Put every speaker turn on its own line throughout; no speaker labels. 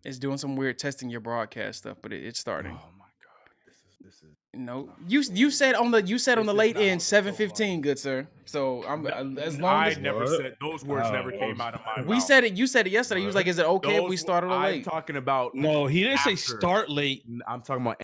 It's doing some weird testing your broadcast stuff, but it's
Oh
starting.
my god, this is
No,
not
you said on the
this is
late
not
end
how the show
7:15,
runs.
good sir. So I'm as long
I
as
never
What?
said those words. Never came out of my
we
mouth.
said it, you said it yesterday. You was like,
What?
"Is it okay if we
Those
start a little
I'm
late?"
talking about
No, he didn't say
after.
start late.
I'm talking about.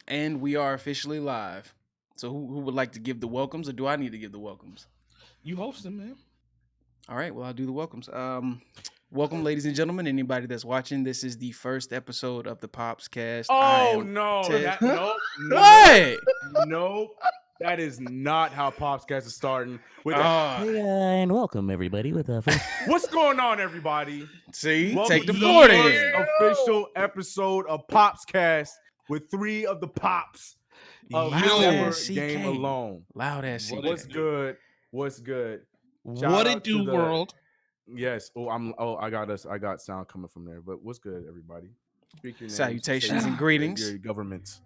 And we are officially live. So who would like to give the welcomes, or do I need to give the welcomes?
You hosting, man.
All right, well, I'll do the welcomes. Welcome, ladies and gentlemen. Anybody that's watching, this is the first episode of the PopsCast. I
Oh
am
no!
Ted.
Nope.
What?
Nope. That is not how PopsCast is starting. With
Hey, and welcome everybody with
what's going on, everybody?
See,
Welcome
take the
to
floor
the first
then.
official episode of PopsCast with three of the pops of
Loud
Never
ass
Game
CK.
Alone.
Loud ass
What
CK.
What's good? What's good? Shout
What it
out to
do,
the
world?
yes. I got us. I got sound coming from there. But what's good, everybody? Speak your names.
Salutations
say
and greetings.
your governments.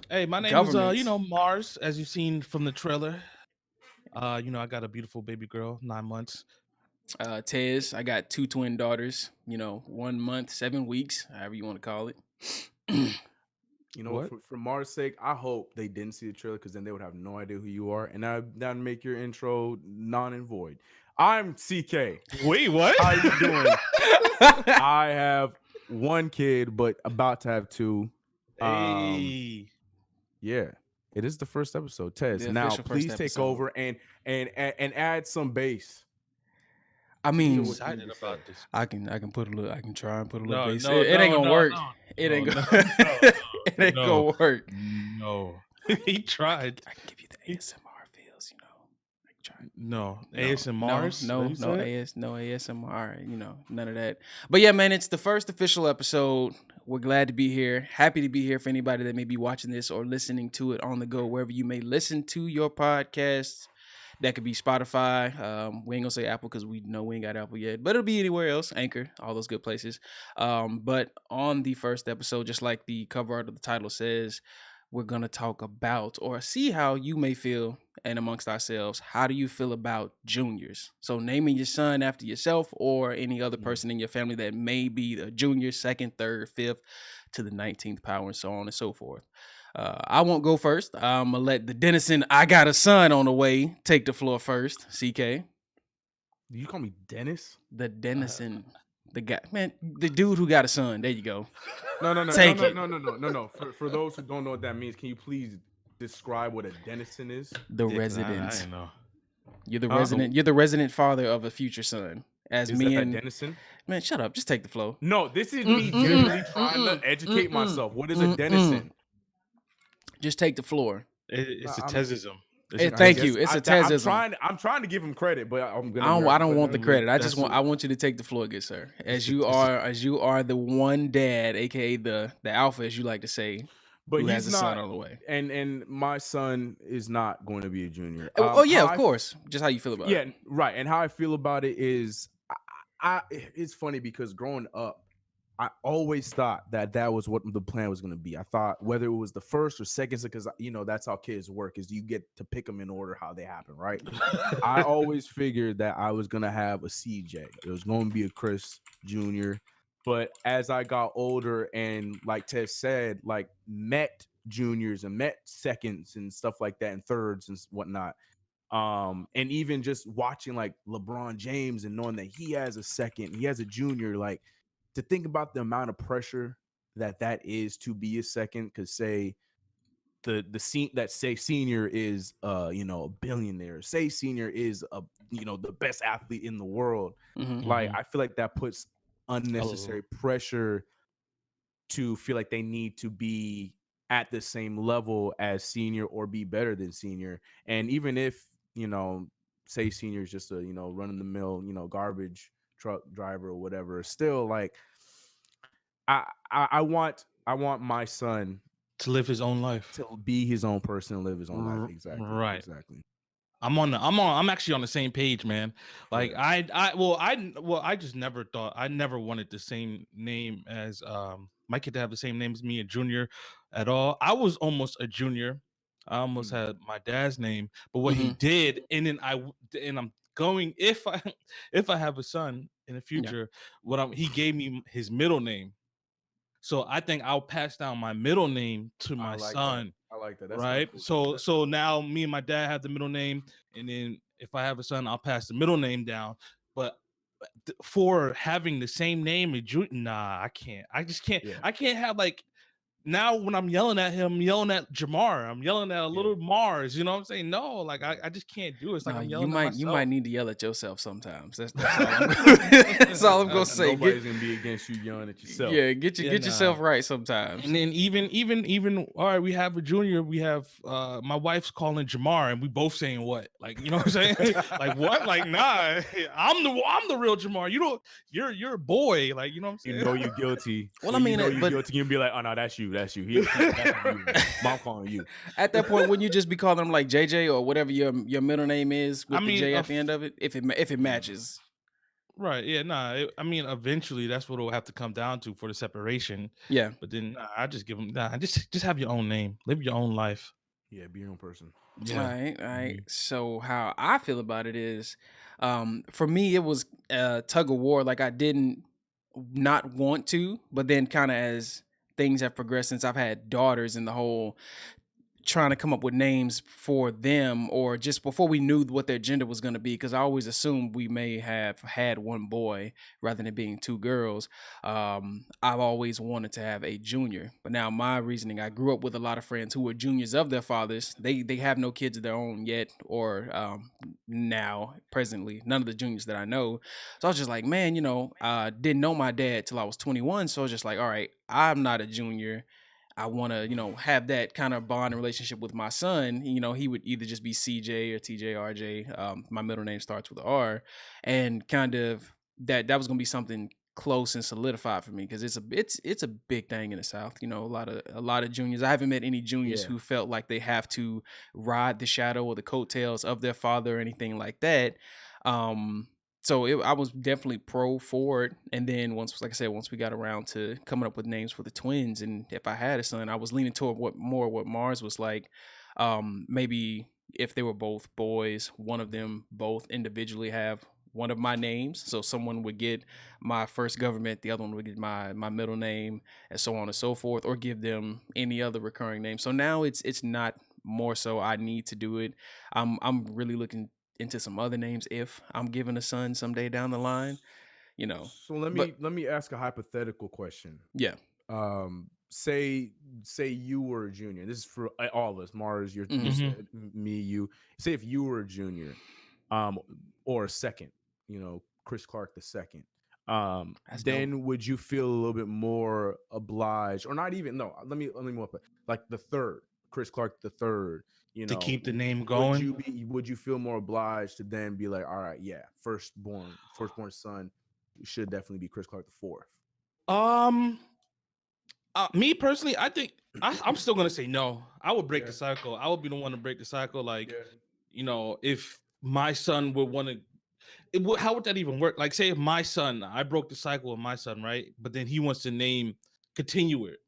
Hey, my name is
Governments.
Marz, as you've seen from the trailer. I got a beautiful baby girl, 9 months.
Tez, I got two twin daughters. 1 month, 7 weeks, however you want to call it.
You know,
What?
for Mars' sake, I hope they didn't see the trailer because then they would have no idea who you are, and that'd make your intro non and void. I'm CK.
Wait, what?
How you doing? I have one kid, but about to have two.
Hey.
Yeah, it is the first episode. Tez,
The
now
official first
please take
episode.
over and add some bass.
I
to
mean,
what you
Excited
need to
about
say.
this.
I can put a little. I can try and put a little
No,
bass.
no,
It ain't
no,
gonna
no,
work.
no,
It ain't
no,
gonna. It ain't
no.
gonna work.
No. He tried.
I can give you the ASMR feels. I can try.
No.
No,
ASMRs?
no ASMR. None of that. But yeah, man, it's the first official episode. We're glad to be here. Happy to be here for anybody that may be watching this or listening to it on the go, wherever you may listen to your podcasts. That could be Spotify. We ain't gonna say Apple because we know we ain't got Apple yet, but it'll be anywhere else. Anchor, all those good places. But on the first episode, just like the cover art of the title says, we're gonna talk about or see how you may feel, and amongst ourselves, how do you feel about juniors? So naming your son after yourself or any other person in your family that may be the junior, second, third, fifth to the 19th power, and so on and so forth. I won't go first. I'm gonna let the Dennison I got a son on the way take the floor first. CK.
Do you call me Dennis?
The Dennison. The guy, man, the dude who got a son. There you go.
No.
Take it.
No. For those who don't know what that means, can you please describe what a denizen is?
The
I
resident.
didn't know.
You're the
Huh?
resident. You're the resident father of a future son. As
Is
me
that
and
denizen?
man, shut up. Just take the flow.
No, this is me genuinely trying to educate myself. What is a denizen?
Just take the floor.
It's a
I'm-
Tezism.
Thank you. It's a Tezism.
I'm trying to give him credit, but I'm gonna.
I don't want the credit.
That's
I want you to take the floor, good sir. As
It's
you
a-
are the one dad, aka the alpha, as you like to say,
But
who has
he's
a son
not.
on the way.
And my son is not going to be a junior.
Oh yeah,
How
of
I
course. Just how you feel about
Yeah,
it.
right. And how I feel about it is it's funny because growing up, I always thought that that was what the plan was going to be. I thought whether it was the first or second, because that's how kids work, is you get to pick them in order how they happen, right? I always figured that I was gonna have a CJ. It was going to be a Chris Jr. But as I got older and like Ted said, like met juniors and met seconds and stuff like that and thirds and whatnot. And even just watching like LeBron James and knowing that he has a second, he has a junior, like to think about the amount of pressure that is to be a second, because say the scene that say senior is a billionaire, say senior is a the best athlete in the world,
Mm-hmm.
like
Mhm.
I feel like that puts
Hello.
unnecessary pressure to feel like they need to be at the same level as senior or be better than senior. And even if say senior is just a run of the mill garbage truck driver or whatever, still like I want my son
To live his own life.
to be his own person and live his own life. Exactly.
Right.
Exactly.
I'm actually on the same page, man. Like
Yeah.
I just never thought, I never wanted the same name as my kid to have the same name as me, a junior at all. I was almost a junior. I almost
Mm.
had my dad's name, but what he
Mm-hmm.
did, and I'm going, if I if I have a son in the
Yeah.
future, he gave me his middle name. So I think I'll pass down my middle name to
I
my
like that.
son,
I like that. That's kind of
right?
cool.
So now me and my dad have the middle name, and then if I have a son, I'll pass the middle name down. But for having the same name, nah, I can't. I just can't.
Yeah.
I can't have like, now when I'm yelling at him, I'm yelling at Jamar. I'm yelling at a
Yeah.
little Mars. You know what I'm saying? No, like I just can't do it. It's like
No,
I'm
you
yelling at
might
myself.
need to yell at yourself sometimes. That's all I'm that's all I'm gonna say.
Nobody's gonna be against you yelling at yourself.
Yeah,
Yeah,
get yourself
nah.
right sometimes.
And then even all right, we have a junior. We have my wife's calling Jamar, and we both saying what? Like, you know what I'm saying? Like what? Like, nah, I'm the real Jamar. You don't. You're a boy. Like, you know what I'm
You
saying?
know you guilty.
Well, I
When you
mean,
know you
but
guilty, you can be like, "Oh no, that's you. That's you. That's not you. Mom calling you."
at that point, wouldn't you just be calling them like JJ or whatever your middle name is
I
with the
mean,
J at the end of it, if it matches?
right? Yeah, nah. I mean, eventually, that's what it'll have to come down to for the separation.
Yeah.
But then, nah, I just give them, nah. Just have your own name. Live your own life.
Yeah, be your own person.
All
Yeah.
right, all right.
Mhm.
So how I feel about it is, for me, it was a tug of war. Like I didn't not want to, but then kind of as things have progressed since I've had daughters and the whole trying to come up with names for them or just before we knew what their gender was going to be because I always assumed we may have had one boy rather than being two girls. I've always wanted to have a junior, but now my reasoning, I grew up with a lot of friends who were juniors of their fathers. They have no kids of their own yet or now presently none of the juniors that I know. So I was just like, man, didn't know my dad till I was 21. So I was just like, all right, I'm not a junior. I want to, have that kind of bond and relationship with my son. He would either just be CJ or TJ, RJ. My middle name starts with a R, and kind of that was gonna be something close and solidified for me because it's a big thing in the South. A lot of juniors. I haven't met any juniors
Yeah.
who felt like they have to ride the shadow or the coattails of their father or anything like that. Um, so I was definitely pro for it. And then once, like I said, once we got around to coming up with names for the twins, and if I had a son, I was leaning toward what Marz was like. Maybe if they were both boys, one of them both individually have one of my names. So someone would get my first government, the other one would get my middle name, and so on and so forth, or give them any other recurring name. So now it's not more so I need to do it. I'm really looking into some other names if I'm given a son someday down the line, you know.
So let
But
me let me ask a hypothetical question.
yeah.
Say you were a junior. This is for all of us. Mars, you're
Hmm.
just
Mhm.
me, you. Say if you were a junior, um, or a second, Chris Clark the second.
That's dope.
Then would you feel a little bit more obliged, or not even? No, let me move up. Like the third, Chris Clark the third.
To keep the name
Would
going.
would you feel more obliged to then be like, all right, yeah, firstborn son should definitely be Chris Clark the fourth.
Um, Me personally, I think I'm still gonna say no. I would break
Yeah.
the cycle. I would be the one to break the cycle. Like,
Yeah.
if my son would want to. how would that even work? Like, say if my son, I broke the cycle with my son, right? But then he wants to continue it.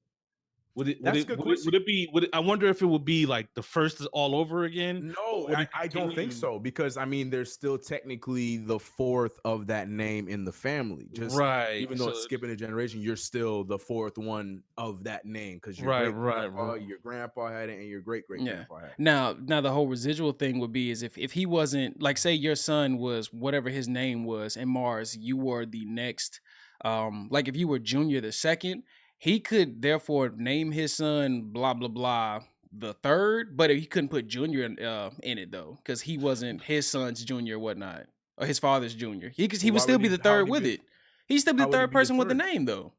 Would it would
That's a
it
good
would it would
question.
it be would it, I wonder if it would be like the first is all over again, or
No,
would it
I don't think
continue?
so because I mean there's still technically the fourth of that name in the family. Just
Right.
even though it's
So
skipping a generation, you're still the fourth one of that name because your
right,
great
right,
grandpa,
right.
your grandpa had it, and your great great
Yeah.
grandpa had it.
Now the whole residual thing would be is if he wasn't like, say your son was whatever his name was in Mars, you were the next, like if you were Junior the second, he could therefore name his son blah blah blah the third, but he couldn't put Junior in it though, because he wasn't his son's Junior or whatnot, or his father's Junior. He would
Why would
still be
he?
the
How would
third
he
with
be?
it. He'd still be
How
the
would he
third
be the
person with the
third?
name though.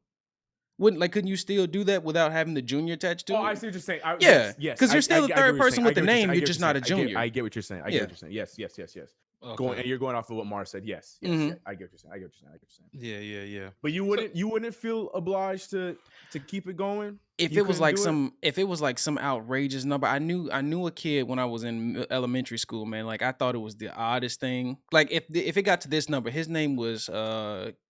Wouldn't like couldn't you still do that without having the Junior attached
Oh,
to
I
it?
see what you're saying.
Yeah,
Yes,
because you're
I
still the
get what
third
you're saying.
person
I
with the
get what you're saying.
name.
I
You're
get what
just
you're
not
saying.
a Junior.
I get what you're saying. I get
Yeah.
what you're saying. Yes. Going
Okay.
and you're going off of what Mars said. Yes.
Hmm.
I get what you're saying. I get what you're saying. I get what you're saying.
Yeah.
But
So
you wouldn't feel obliged to keep it going.
If
You
it was
couldn't
like
do it.
some outrageous number, I knew a kid when I was in elementary school, man. Like I thought it was the oddest thing. Like if it got to this number, his name was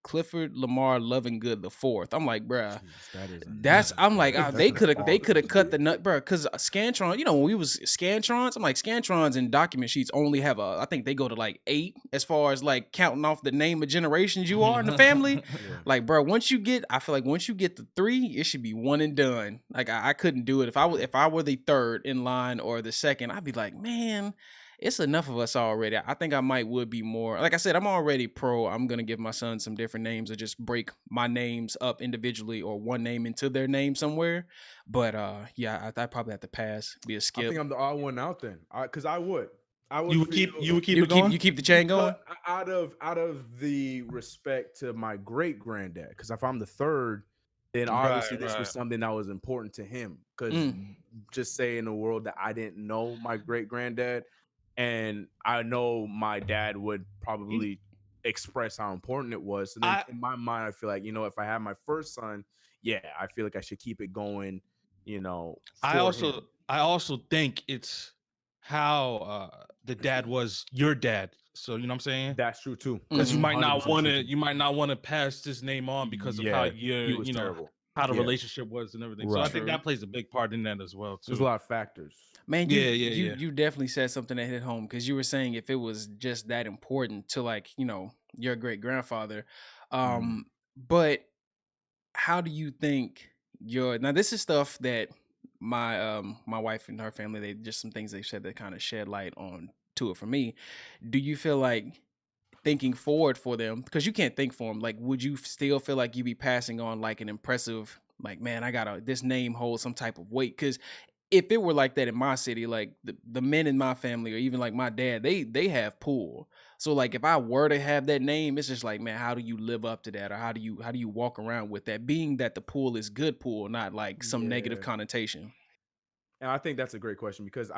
Clifford Lamar Lovingood the fourth. I'm like, bruh.
Jeez, that is a
That's
name,
I'm
bro.
like,
That's
they
an
could have
awesome
cut the
name.
nut, bro. Because Scantron, when we was Scantrons, I'm like Scantrons and document sheets only have I think they go to like 8 as far as like counting off the name of generations you are in the family.
Yeah.
Like, bro, I feel like once you get the 3, it should be one and done. Like I couldn't do it if I were the third in line or the second. I'd be like, man, it's enough of us already. I think I would be more. Like I said, I'm already pro. I'm gonna give my son some different names or just break my names up individually or one name into their name somewhere. But yeah, I probably have to pass. Be a
I
skip.
think I'm the odd one out then. Because I would
you would
feel
keep
You
it going?
keep the chain
because
going.
out of the respect to my great granddad. Because if I'm the third, then
Right,
obviously this was
right.
something that was important to him. Because
Mm,
just say in a world that I didn't know my great granddad, and I know my dad would probably express how important it was. So then
I
in my mind, I feel like, if I have my first son, yeah, I feel like I should keep it going,
I
for
also
him.
I also think it's how the dad was your dad. So you know what I'm saying?
That's true too.
Because
That's
you
mhm.
might not
100%
want
true
to
too.
pass this name on because of how
Yeah, he was terrible.
how the
Yeah,
relationship was and everything. So I
right.
think
True.
that plays a big part in that as well
There's a
too.
lot of factors.
Man,
Yeah, yeah, yeah.
you definitely said something that hit home because you were saying if it was just that important to like your great grandfather,
Mhm.
but how do you think now this is stuff that my wife and her family, they just some things they said that kind of shed light on to it for me. Do you feel like thinking forward for them, because you can't think for them, like would you still feel like you be passing on like an impressive, like, man, I gotta this name holds some type of weight? Because if it were like that in my city, like the men in my family or even like my dad, they have pool. So like if I were to have that name, it's just like, man, how do you live up to that, or how do you walk around with that, being that the pool is good pool, not like some negative
Yeah,
connotation?
and I think that's a great question because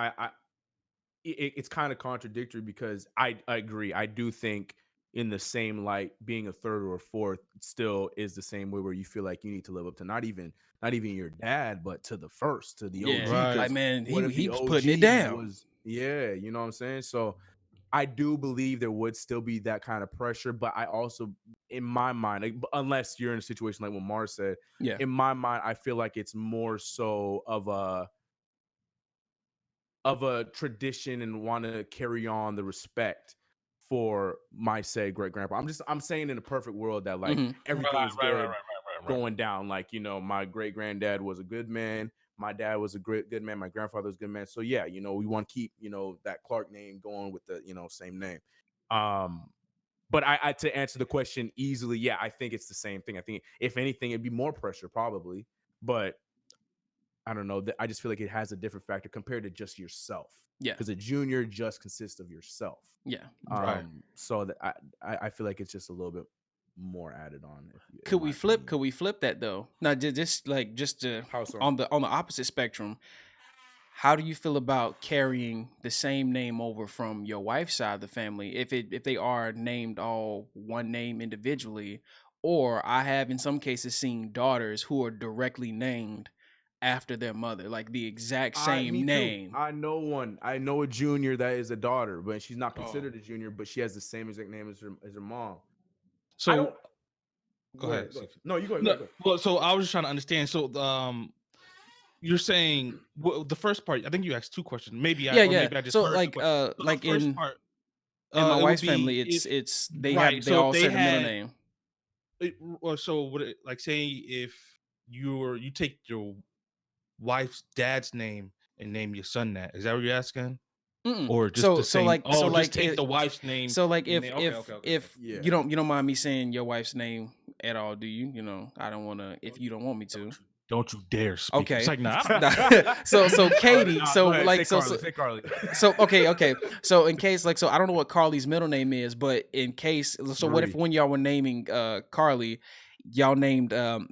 it's kind of contradictory because I agree. I do think in the same light, being a third or a fourth still is the same way where you feel like you need to live up to not even your dad, but to the first, to the OG.
Yeah,
Right.
like
Because
man,
what if
he
the
was putting it
OG
down.
was, yeah, you know what I'm saying? So I do believe there would still be that kind of pressure, but I also, in my mind, unless you're in a situation like what Mars said,
Yeah.
in my mind, I feel like it's more so of a tradition and want to carry on the respect for my say great grandpa. I'm saying in a perfect world that like
Hmm.
Right,
everything is
right, right,
good
right, right, right.
going down. Like, my great granddad was a good man. My dad was a great good man. My grandfather was a good man. So yeah, we want to keep, that Clark name going with the, same name. Um, but I to answer the question easily, yeah, I think it's the same thing. I think if anything, it'd be more pressure probably, but I don't know. I just feel like it has a different factor compared to just yourself,
Yeah.
because a junior just consists of yourself.
Yeah.
Right.
So that I feel like it's just a little bit more added on, in
Could
my
we flip?
opinion.
Could we flip that though? Now, just to
How so?
on the opposite spectrum, how do you feel about carrying the same name over from your wife's side of the family if they are named all one name individually, or I have in some cases seen daughters who are directly named after their mother, like the exact
Me
same
too.
name.
I know one. I know a junior that is a daughter, but she's not
Oh,
considered a junior, but she has the same exact name as her mom. I
so
don't.
go
Go
ahead.
ahead. Go ahead. No, you go ahead. Go
No,
ahead. Go ahead.
well, so I was just trying to understand. So, you're saying the first part. I think you asked two questions.
Yeah, yeah.
Maybe I just
So
heard two questions. So the
like
first part,
in my
it would
wife's
be
family,
if
it's
right.
they
So if
all
they
share the middle
had,
name.
or so would it like say if you take your wife's dad's name and name your son that? Is that what you're asking?
Mm-mm.
Or just the
So
same?
like
Oh, just take
it
the wife's name
so like
and name. Okay, okay, okay, okay.
if
Yeah.
you don't mind me saying your wife's name at all, do you? You know, I don't want to if you don't want me to.
Don't you dare speak. It's
Okay.
like nah.
So Katie,
Nah,
so
go ahead.
like
Say Carly. Say Carly.
so okay. So in case like so I don't know what Carly's middle name is, but in case so what if
Marie.
when y'all were naming Carly, y'all named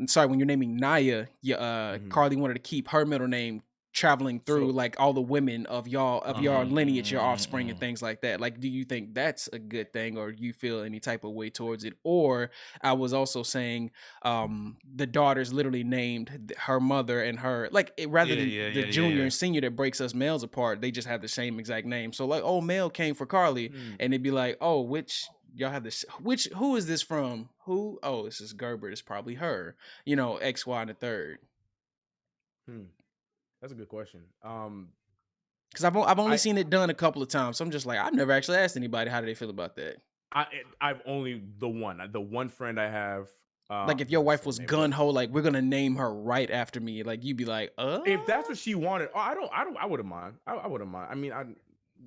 sorry, when you're naming Naya,
Mhm.
Carly wanted to keep her middle name traveling through
So
like all the women of your lineage, your offspring and
Mm.
things like that. Like do you think that's a good thing or you feel any type of way towards it? Or I was also saying the daughters literally named her mother and her like rather
Yeah,
than
yeah,
the
yeah, yeah,
junior
yeah.
and senior that breaks us males apart, they just have the same exact name. So like oh male came for Carly
hmm,
and it'd be like oh which y'all have this which who is this from who oh this is Gerber, it's probably her, you know, X Y and the third.
hmm. That's a good question.
Because I've only
I
seen it done a couple of times, so I'm just like I've never actually asked anybody how do they feel about that.
I've only the one friend I have.
Like if
I'm
your
not gonna
wife
say her
was
name, but
gun ho, like we're gonna name her right after me, like you'd be like,
if that's what she wanted, oh, I wouldn't mind. I wouldn't mind. I mean,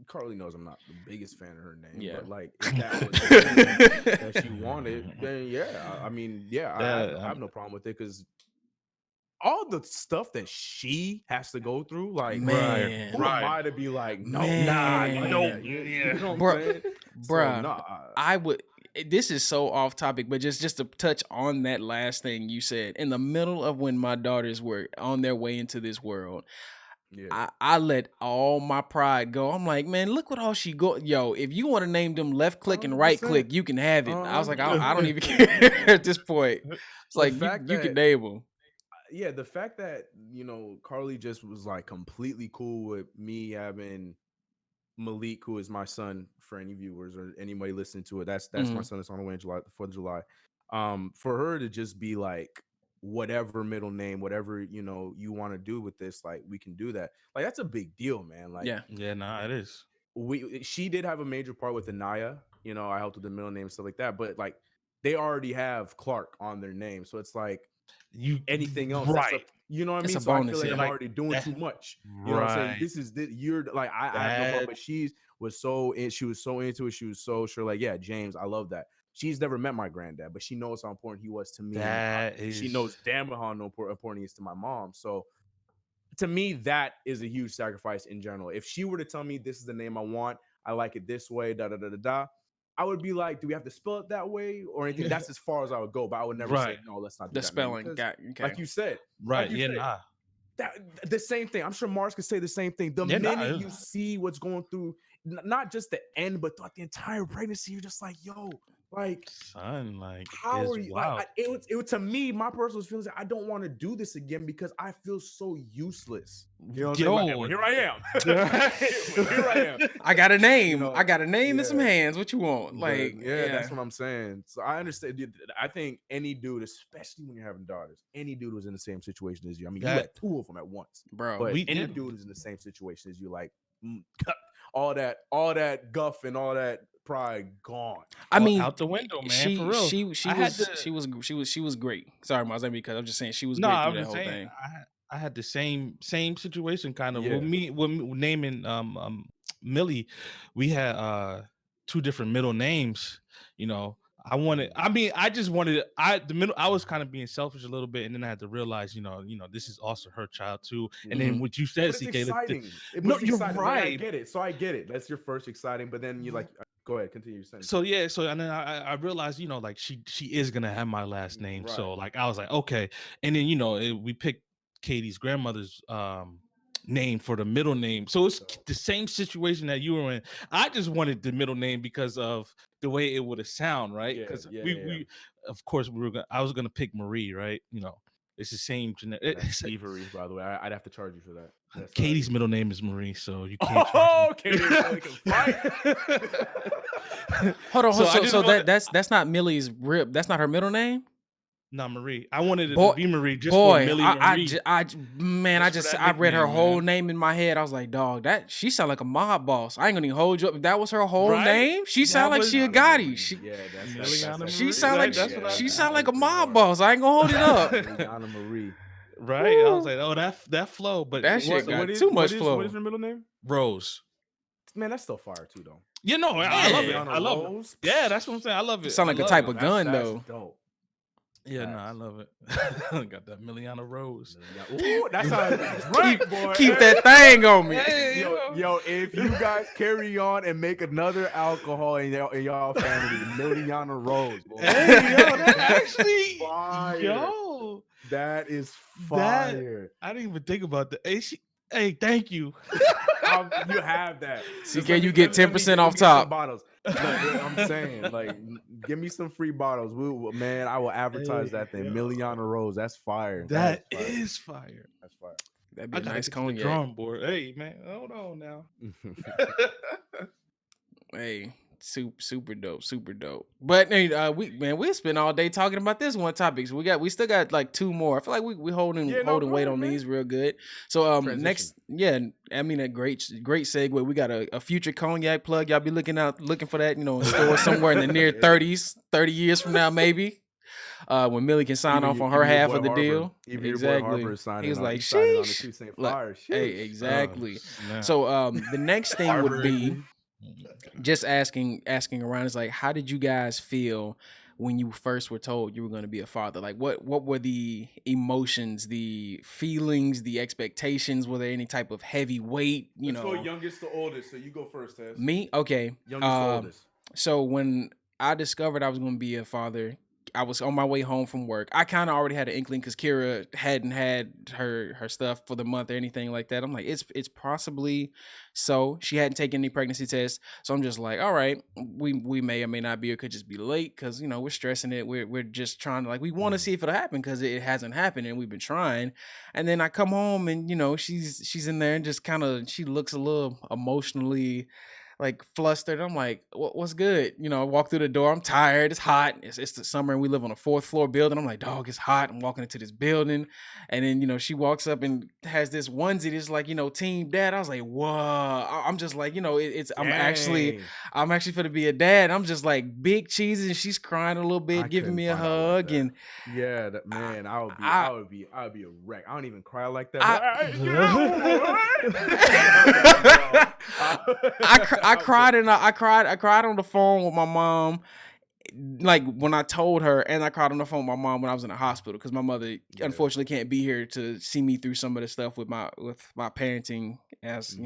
Carly knows I'm not the biggest fan of her name,
yeah.
but like if that was the name that she wanted, then yeah. I mean, yeah, I have no problem with it because all the stuff that she has to go through, like,
Right,
Man,
who am
right.
I to be like, no,
Nah,
not like
no,
that?
man,
You
yeah.
know what I'm
bro,
saying? So
bruh,
nah,
I would. This is so off topic, but just to touch on that last thing you said, in the middle of when my daughters were on their way into this world,
yeah.
I let all my pride go. I'm like, man, look what all she go. Yo, if you want to name them left click and right
100%.
click, you can have it. I was like, I don't
100%.
even care at this point. It's
The
like
fact
you can
that
name them.
yeah, the fact that Carly just was like completely cool with me having Malik, who is my son, for any viewers or anybody listening to it. That's my
Mm,
son that's on the way in July, the 4th of July. For her to just be like whatever middle name, whatever you want to do with this, like we can do that. Like that's a big deal, man. Like
yeah.
Yeah, nah, it is.
she did have a major part with Anaya. I helped with the middle name and stuff like that. But like they already have Clark on their name, so it's like
You
anything else that's
right.
up, you know what I
It's
mean?
a
So I feel
bonus,
like
Yeah,
yeah.
I'm
like
already doing
that.
too much. You know what I'm saying?
Right.
You're like I have no problem,
That
but she was so into it. She was so sure, like, yeah, James, I love that. She's never met my granddad, but she knows how important he was to me, and
that
she
is
knows damn well how important he is to my mom. So to me, that is a huge sacrifice in general. If she were to tell me this is the name I want, I like it this way, da da da da da, I would be like, do we have to spell it that way or anything? That's as far as I would go, but I would never say
right.
no. Let's not do
The
that name
spelling
because,
got okay.
like you said, like
Right.
you
Yeah,
said,
nah.
that the same thing. I'm sure Mars could say the same thing. The
Yeah, nah.
minute you see what's going through, not just the end, but throughout the entire pregnancy, you're just like, yo, like
Son, like,
how
is
are you like
wild.
it was to me my personal feelings like, I don't want to do this again because I feel so useless, you know what I'm saying?
Yo.
Well, here I am. Here I am.
I got a
you
name.
know
I got a name and some
yeah,
hands. What you want?
but
Like,
yeah,
yeah,
that's what I'm saying. So I understand. I think any dude, especially when you're having daughters, any dude who's in the same situation as you, I mean, you
That
had two of them at once,
bro.
but
we
any
yeah.
dude who's in the same situation as you, like all that guff and all that pride gone.
I mean,
Out the window, man. For real. I had to
she was great. Sorry, Maz, because I'm just saying she was
no,
great
I
through
was
that
just
whole
saying
thing.
I had the same situation kind of with
Yeah.
me naming Millie. We had two different middle names, you know. I mean I just wanted I was kind of being selfish a little bit, and then I had to realize, this is also her child too. And then
Mhm.
what you said,
But it's
CK,
exciting. But
no,
it's
you're
exciting. Like I
right.
get it. So I get it. That's your first exciting. But then you like go ahead, continue your sentence.
So yeah, so and then I realized, like she is gonna have my last name.
Right.
So like I was like, okay. And then we picked Katie's grandmother's name for the middle name. So it's the same situation that you were in. I just wanted the middle name because of the way it would have sound, right?
Yeah,
Because
yeah, yeah, yeah.
we of course I was gonna pick Marie, right? It's the same genetic.
That's thievery, by the way. I'd have to charge you for that. That's
Katie's middle name is Marie, so you can't.
Oh, Katie, so we can fight.
Hold on, so
wanted-
that's not Millie's rib. That's not her middle name.
Not Marie. I wanted it
Boy-
to be Marie just
Boy,
for Millie Marie.
I read her whole name in my head. I was like, dog, that she sound like a mob boss. I ain't gonna even hold you up. If that was her whole
Right?
name, she sound like she a Gotti. She sound like a mob boss. I ain't gonna hold it up.
Miliana Marie.
Right.
Woo.
I was like, oh, that flow. But
That shit got too much flow.
What is her middle name?
Rose.
Man, that's still fire too, though.
You know, I love it.
Miliana
I love
Rose?
it. Yeah, that's what I'm saying. I love it.
Sound like
I
a
love
type
it.
of gun
That's
though.
dope.
Yeah, no,
Facts.
I love it. Got that Miliana Rose.
Ooh, that's how drink, boy.
Keep that thing on me.
Hey,
Yo, if you guys carry on and make another alcohol in y'all family, Miliana Rose, boy.
Hey, yo, that actually,
Fire.
yo,
That is fire.
I didn't even think about that. Hey, thank you.
You have that.
See,
Just
can
let
you
me-
get
let me
10%
get
off
some
top?
bottles. Look, I'm saying, like, give me some free bottles. Man, I will advertise that thing.
yo.
Miliana Rose, that's fire.
That
fire.
is fire.
That's fire.
That'd be
I
a
gotta
nice
get to the
cognac.
drawing board. Hey, man, hold on now.
Hey, super dope, super dope. But hey, we spent all day talking about this one topic. So we still got like two more. I feel like we holding weight on these real good. So next, I mean a great segue. We got a future cognac plug. Y'all be looking for that, in store somewhere in the near 30 years from now maybe. When Millie can sign off on her half of the deal. Exactly. He was like, sheesh. Hey, exactly. So the next thing would be just asking around is like, how did you guys feel when you first were told you were going to be a father? Like what were the emotions, the feelings, the expectations? Were there any type of heavy weight?
Let's go youngest to oldest. So you go first, Tess.
Me? Okay.
Youngest to oldest.
So when I discovered I was going to be a father, I was on my way home from work. I kind of already had an inkling because Kira hadn't had her stuff for the month or anything like that. I'm like, it's possibly so. She hadn't taken any pregnancy tests, so I'm just like, all right, we may or may not be, or could just be late because we're stressing it. We're just trying to we want to see if it'll happen because it hasn't happened and we've been trying. And then I come home and she's in there and just kind of she looks a little emotionally flustered. I'm like, what's good? I walk through the door. I'm tired. It's hot. It's the summer and we live on a 4th floor building. I'm like, dog, it's hot. I'm walking into this building. And then, she walks up and has this onesie that's like, team dad. I was like, whoa. I'm just like, I'm actually going to be a dad. I'm just like big cheesy and she's crying a little bit, giving me a hug. And
yeah, man, I would be a wreck. I don't even cry like that.
I cried on the phone with my mom, like when I told her, and I cried on the phone with my mom when I was in the hospital because my mother unfortunately can't be here to see me through some of the stuff with my parenting as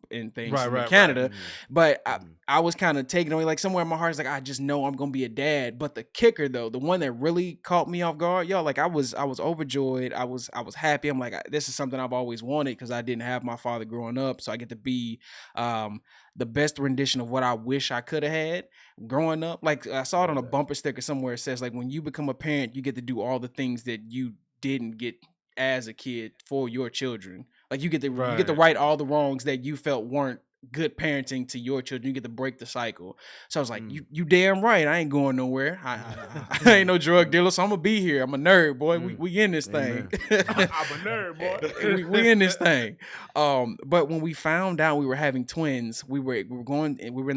and things in Canada.
Right.
But I was kind of taken away, like somewhere in my heart is like, I just know I'm gonna be a dad. But the kicker though, the one that really caught me off guard, I was overjoyed. I was happy. I'm like, this is something I've always wanted because I didn't have my father growing up, so I get to be the best rendition of what I wish I could have had growing up. Like I saw it on a bumper sticker somewhere. It says like, when you become a parent, you get to do all the things that you didn't get as a kid for your children. Like you get to right all the wrongs that you felt weren't good parenting to your children. You get to break the cycle. So I was like, you damn right. I ain't going nowhere. I ain't no drug dealer, so I'm gonna be here. I'm a nerd, boy. We in this thing.
I'm a nerd, boy.
we in this thing. But when we found out we were having twins, we were in the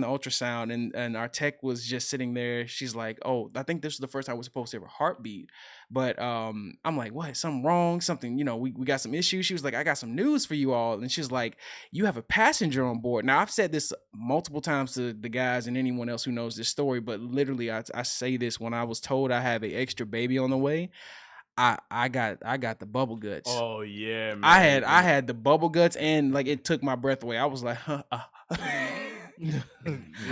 ultrasound, and our tech was just sitting there. She's like, oh, I think this was the first time we're supposed to have a heartbeat. But I'm like, what? Something wrong? Something, we got some issues. She was like, I got some news for you all. And she's like, you have a passenger on board. Now, I've said this multiple times to the guys and anyone else who knows this story, but literally I say this when I was told I have an extra baby on the way. I got the bubble guts.
Oh yeah, man.
I had the bubble guts, and like it took my breath away. I was like,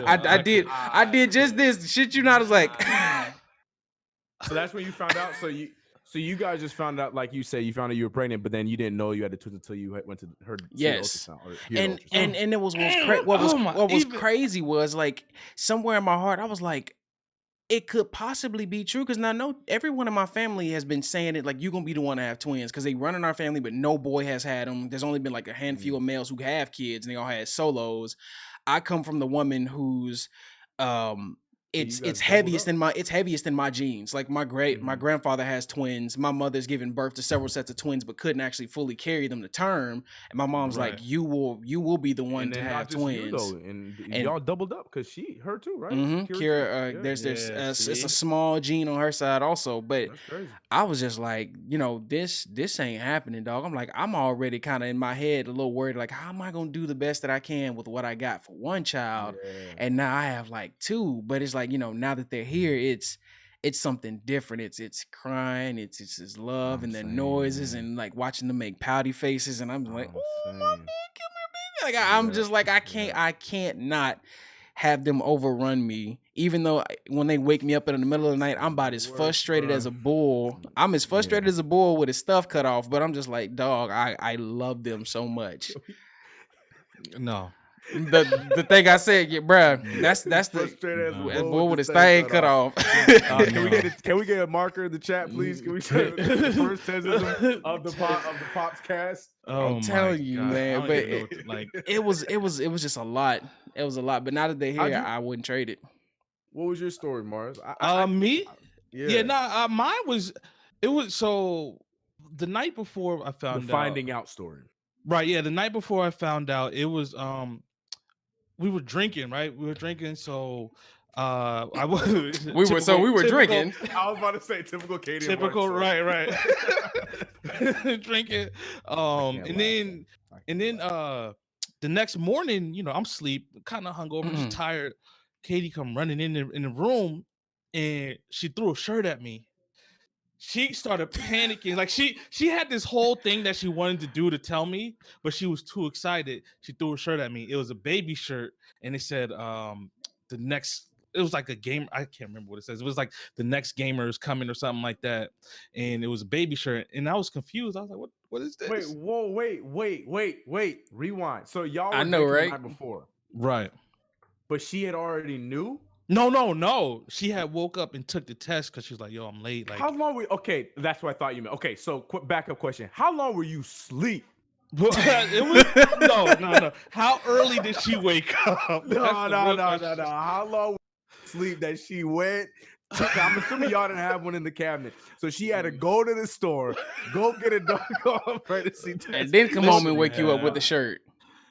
I did just this shit. I was like.
So that's when you found out. So you guys just found out, like you said, you found out you were pregnant, but then you didn't know you had the twins until you went to her ultrasound.
And it was what was crazy was like somewhere in my heart I was like, it could possibly be true because now no everyone in my family has been saying it like you're gonna be the one to have twins because they run in our family, but no boy has had them. There's only been like a handful of males who have kids and they all had solos. I come from the woman who's um
So you
it's
guys doubled
heaviest
up.
in my genes. Like my grandfather has twins. My mother's given birth to several sets of twins, but couldn't actually fully carry them to term. And my mom's like,
Right.
you will be the one
And
to
then not
have
just you
twins.
though, and
And
y'all doubled up because her too, right? Kira too.
Kira,
Yeah,
there's
Yeah,
it's a
see?
small gene on her side also, but
that's crazy.
I was just like, this ain't happening, dog. I'm like, I'm already kind of in my head a little worried, like, how am I gonna do the best that I can with what I got for one child,
Yeah.
and now I have like two. But it's like, now that they're here, it's something different. It's crying, it's his love
I'm
and their
saying,
noises
man.
and like watching them make pouty faces, and I'm like,
I'm
oh my
saying.
man, come here, baby. Like I'm
Yeah.
just like,
Yeah.
I can't not have them overrun me, even though when they wake me up in the middle of the night, I'm about as
Worst,
frustrated as
bro.
a bull. I'm as frustrated
Yeah.
as a bull with his stuff cut off, but I'm just like, dog, I love them so much.
No.
The thing I said, yeah, bruh, that's the
Frustrated as a
No.
bull
bull with
with
his
his thing
thing cut off.
Can we get a marker in the chat, please? Can we say the first tensism of the PopsCast?
Oh
I'm
my
telling you,
god. I
man,
don't
but
even know what to, like.
it was just a lot. It was a lot, but now that they're
How'd
here,
you?
I wouldn't trade it.
What was your story, Marz?
Me? Yeah,
Yeah.
nah, mine was it was so the night before I
The
found out.
finding out story.
Right, yeah, the night before I found out, it was we were drinking, right? We were drinking, so I was
We were
typical,
drinking.
I was about to say typical Katie and Mark
typical,
story.
right. Drinking.
can't
And
laugh,
then the next morning, I'm asleep, kind of hungover, just tired. Katie come running in the room and she threw a shirt at me. She started panicking. Like she had this whole thing that she wanted to do to tell me, but she was too excited. She threw a shirt at me. It was a baby shirt, and it said the next. It was like a game. I can't remember what it says. It was like the next gamer is coming or something like that. And it was a baby shirt, and I was confused. I was like, what is this?
Wait. Rewind. So y'all
I
were
know,
drinking
right?
the night before,
Right.
but she had already knew.
No. She had woke up and took the test because she was like, yo, I'm late. Like,
How long were? Okay, that's what I thought you meant. Okay, so quick backup question: how long were you asleep?
it was no. How early did she wake up?
No.
That's the real question.
How long was you asleep that she went? I'm assuming y'all didn't have one in the cabinet, so she had to go to the store, go get a doggone pregnancy test,
And then come home and wake you up with the
yeah.
shirt.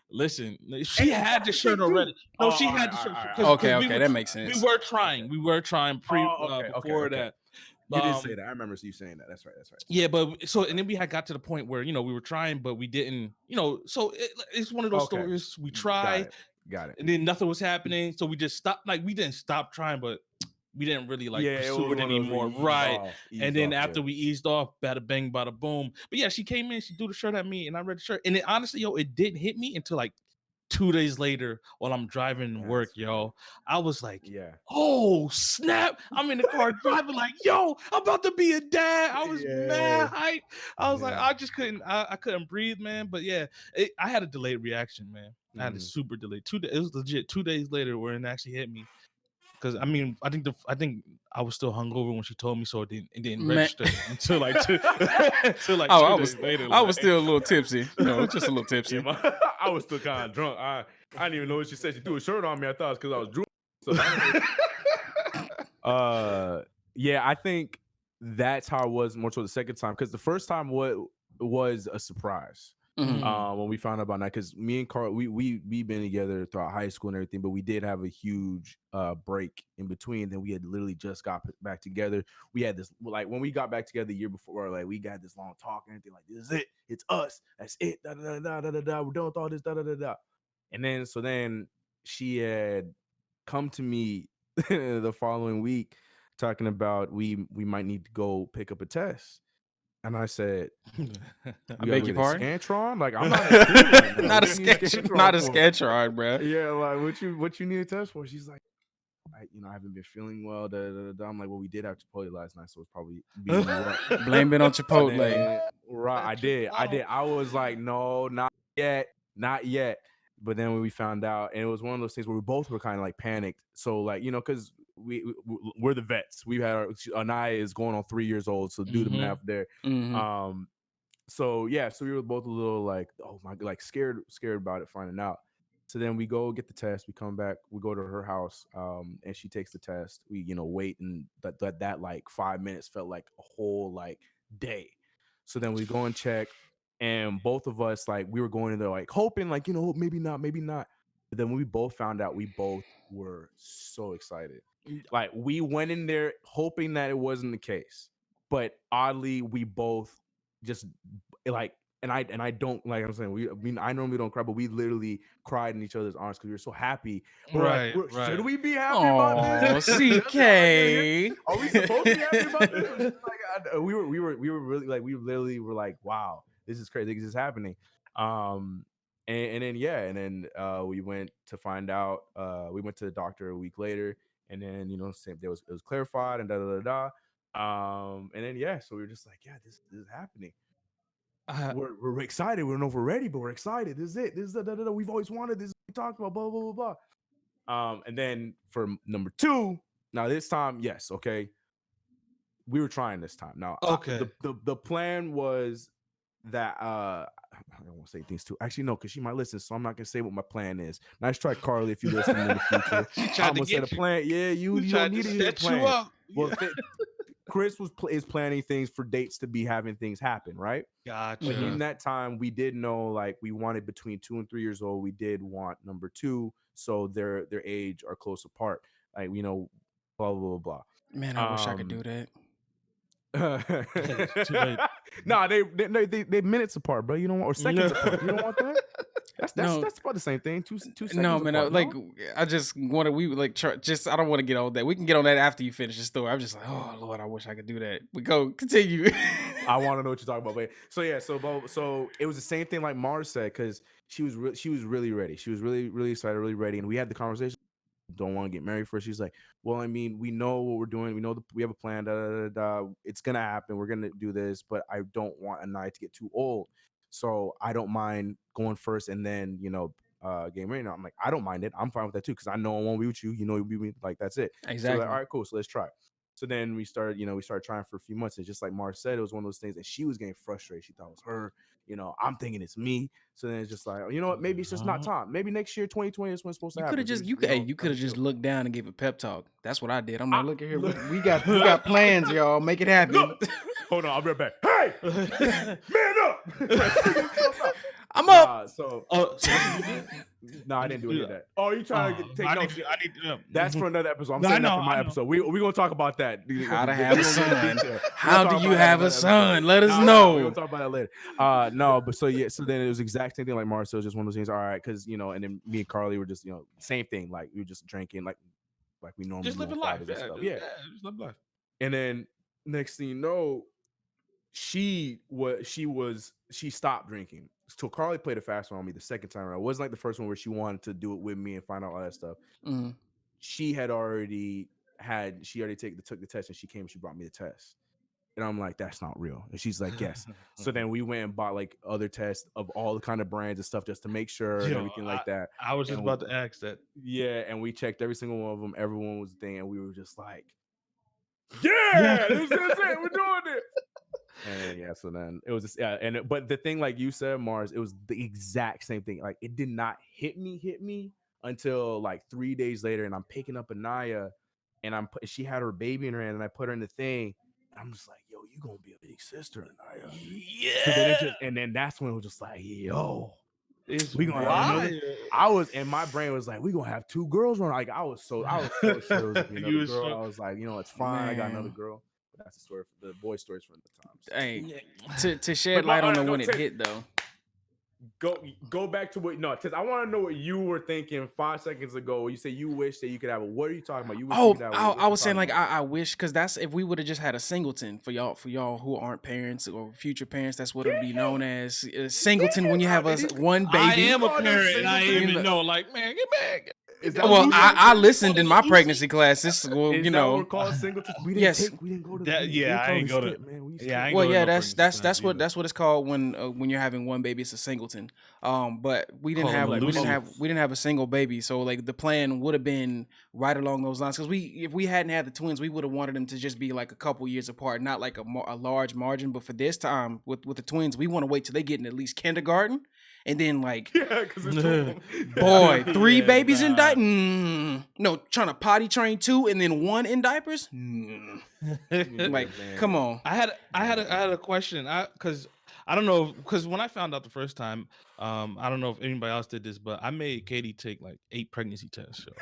Listen, she had the shirt already. No, she had the shirt.
Okay, that makes sense.
We were trying. Before
okay.
that.
You did say that. I remember you saying that. That's right.
Yeah, but and then we had got to the point where we were trying, but we didn't. So it's one of those
Okay.
stories we try,
Got it.
and then nothing was happening, so we just stopped. Like we didn't stop trying, but we didn't really pursue it anymore, right? And then after we eased off, bada bang, bada boom. But yeah, she came in, she threw the shirt at me, and I read the shirt, and it honestly, it didn't hit me until like 2 days later while I'm driving to work, yo. I was like, oh snap! I'm in the car driving like, yo, I'm about to be a dad. I was mad hype. I was like, I just couldn't, I couldn't breathe, man. But yeah, I had a delayed reaction, man. I had a super delayed. It was legit 2 days later where it actually hit me. Because I mean, I think I was still hungover when she told me, so it didn't register until like two days later.
I was still a little tipsy, just a little tipsy.
I was still kind of drunk. I didn't even know what she said. She threw a shirt on me. I thought it was because I was drunk. So yeah, I think that's how it was more towards the second time, because the first time was a surprise. When we found out about that, because me and Carl, we've been together throughout high school and everything, but we did have a huge break in between. Then we had literally just got back together. We had this, like, when we got back together the year before, like, we got this long talk and everything, like, this is it, it's us, that's it, da da da da da da, we're done with all this, da da da da. And then she had come to me the following week talking about we might need to go pick up a test. And I said,
I beg your pardon?
Scantron? Like, I'm not at school right now.
Not a Scantron, bro.
Yeah, like, what you need a test for? She's like, I haven't been feeling well. Da, da, da, da. I'm like, well, we did have Chipotle last night, so it's probably
blame it on Chipotle.
Then, right, I did. I was like, no, not yet. But then when we found out, and it was one of those things where we both were kind of like panicked. So, like, because we're the vets. We had Anaya is going on 3 years old, so do the math there. So yeah, so we were both a little like, oh my, like scared about it, finding out. So then we go get the test. We come back. We go to her house, and she takes the test. We wait, and that like 5 minutes felt like a whole like day. So then we go and check, and both of us like we were going in there like hoping like maybe not, maybe not. But then when we both found out, we both were so excited. Like we went in there hoping that it wasn't the case, but oddly we both just like and I don't, like I'm saying, I normally don't cry, but we literally cried in each other's arms because we were so happy. We're like, should we be happy about this?
Oh, CK.
Are we supposed to be happy about this? Like, we were really like, we literally were like, wow, this is crazy. This is happening. And then we went to find out. We went to the doctor a week later, and then same day it was clarified and and then so we were just like, yeah, this is happening. We're excited. We don't know if we're ready, but we're excited. This is it. This is we've always wanted this. We talked about blah blah blah blah. And then for number 2, now this time, yes, okay, we were trying this time. Now, the plan was that I don't want to say things too. Actually, no, because she might listen, so I'm not gonna say what my plan is. Nice try, Carly. If you listen in the future, I'm gonna say the plan. Yeah, you don't need to hear the plan. Well, Chris is planning things for dates to be having things happen, right?
Gotcha.
But in that time, we did know like we wanted between 2 and 3 years old. We did want number 2, so their age are close apart. Like blah blah blah blah.
Man, I wish I could do that.
Too late.
Nah, they minutes apart, bro. You don't want, or seconds apart. You don't want that. That's about the same thing. Two seconds.
No, man.
Apart,
I just want to. We like just. I don't want to get on that. We can get on that after you finish the story. I'm just like, oh Lord, I wish I could do that. We go continue.
I want to know what you're talking about, but so it was the same thing like Marz said, because she was really ready. She was really excited, really ready, and we had the conversation. Don't want to get married first. She's like, well, I mean, we know what we're doing. We know we have a plan. It's gonna happen. We're gonna do this, but I don't want Anaya to get too old, so I don't mind going first and then getting married. Now I'm like, I don't mind it. I'm fine with that too, because I know I won't be with you. You'll be with me. Like that's it.
Exactly.
So like, all right, cool. So let's try. So then we started trying for a few months. And just like Marz said, it was one of those things, and she was getting frustrated. She thought it was her. I'm thinking it's me. So then it's just like, you know what? Maybe it's just not time. Maybe next year, 2020, is when it's supposed to happen.
You could have just looked down and gave a pep talk. That's what I did. I'm like, look at here. We got plans, y'all. Make it happen.
Look. Hold on, I'll be right back. Hey, man up.
I'm up.
No, I didn't do any of that. Oh, you trying to take notes? That's for another episode. I'm
No,
saying
I
that
know,
for my
I know.
episode. We're gonna talk about that.
How to have a son. How
We'll
do
talk
you
about
have
that
a son?
episode.
Let us
We're
know.
gonna talk about that later. No, but so then it was the exact same thing like Marz. So it was just one of those things. All right, because and then me and Carly were just same thing. Like we were just drinking like we normally
Just
do
living
on
life.
Fridays and stuff.
Yeah, just live life.
And then next thing you know, she stopped drinking. So Carly played a fast one on me the second time around. It wasn't like the first one where she wanted to do it with me and find out all that stuff.
Mm.
She already took the test, and she came and she brought me the test. And I'm like, that's not real. And she's like, yes. So then we went and bought like other tests of all the kind of brands and stuff just to make sure and everything like that.
I was just about to ask that.
Yeah, and we checked every single one of them. Everyone was the thing, and we were just like, yeah, this is it. We're doing it. And so then it was just, but the thing, like you said, Marz, it was the exact same thing. Like it did not hit me until like 3 days later, and I'm picking up Anaya, and she had her baby in her hand, and I put her in the thing, and I'm just like, yo, you gonna be a big sister, Anaya. Yeah. So then then that's when it was just like, yo, we gonna have I was, and my brain was like, we gonna have 2 girls run. Like I was so sure it was gonna be another girl. I was like, it's fine. Man. I got another girl. But that's the story for the boy stories from the times.
Hey, to shed light on when it hit though.
Go back to because I want to know what you were thinking 5 seconds ago. When you say you wish that you could have it. What are you talking about? You wish you could have
I was saying like I wish, because that's if we would have just had a singleton for y'all who aren't parents or future parents. That's what it'll be known as singleton when you have one baby.
I am a parent, and I didn't even know. Like, man, get back.
Is that
Well,
what
I listened in my pregnancy class. This,
is that what we're called singletons? We didn't
Yes.
we didn't go to
That,
we
yeah, I
didn't
ain't
call
go
it
to.
skip, man. We
Yeah, I ain't
Well,
go to
yeah,
no
that's
pregnancy class either.
that's what it's called when you're having one baby. It's a singleton. But we didn't
Call 'em
have
a Lucy.
we didn't have a single baby. So like the plan would have been right along those lines because if we hadn't had the twins, we would have wanted them to just be like a couple years apart, not like a large margin. But for this time with the twins, we want to wait till they get in at least kindergarten, and then like
Yeah, because there's two of them.
boy, three
Yeah,
babies in
nah.
diapers. No, trying to potty train two and then one in diapers. Like, come on.
I had a question. Because I don't know, because when I found out the first time, I don't know if anybody else did this, but I made Katie take like 8 pregnancy tests. So.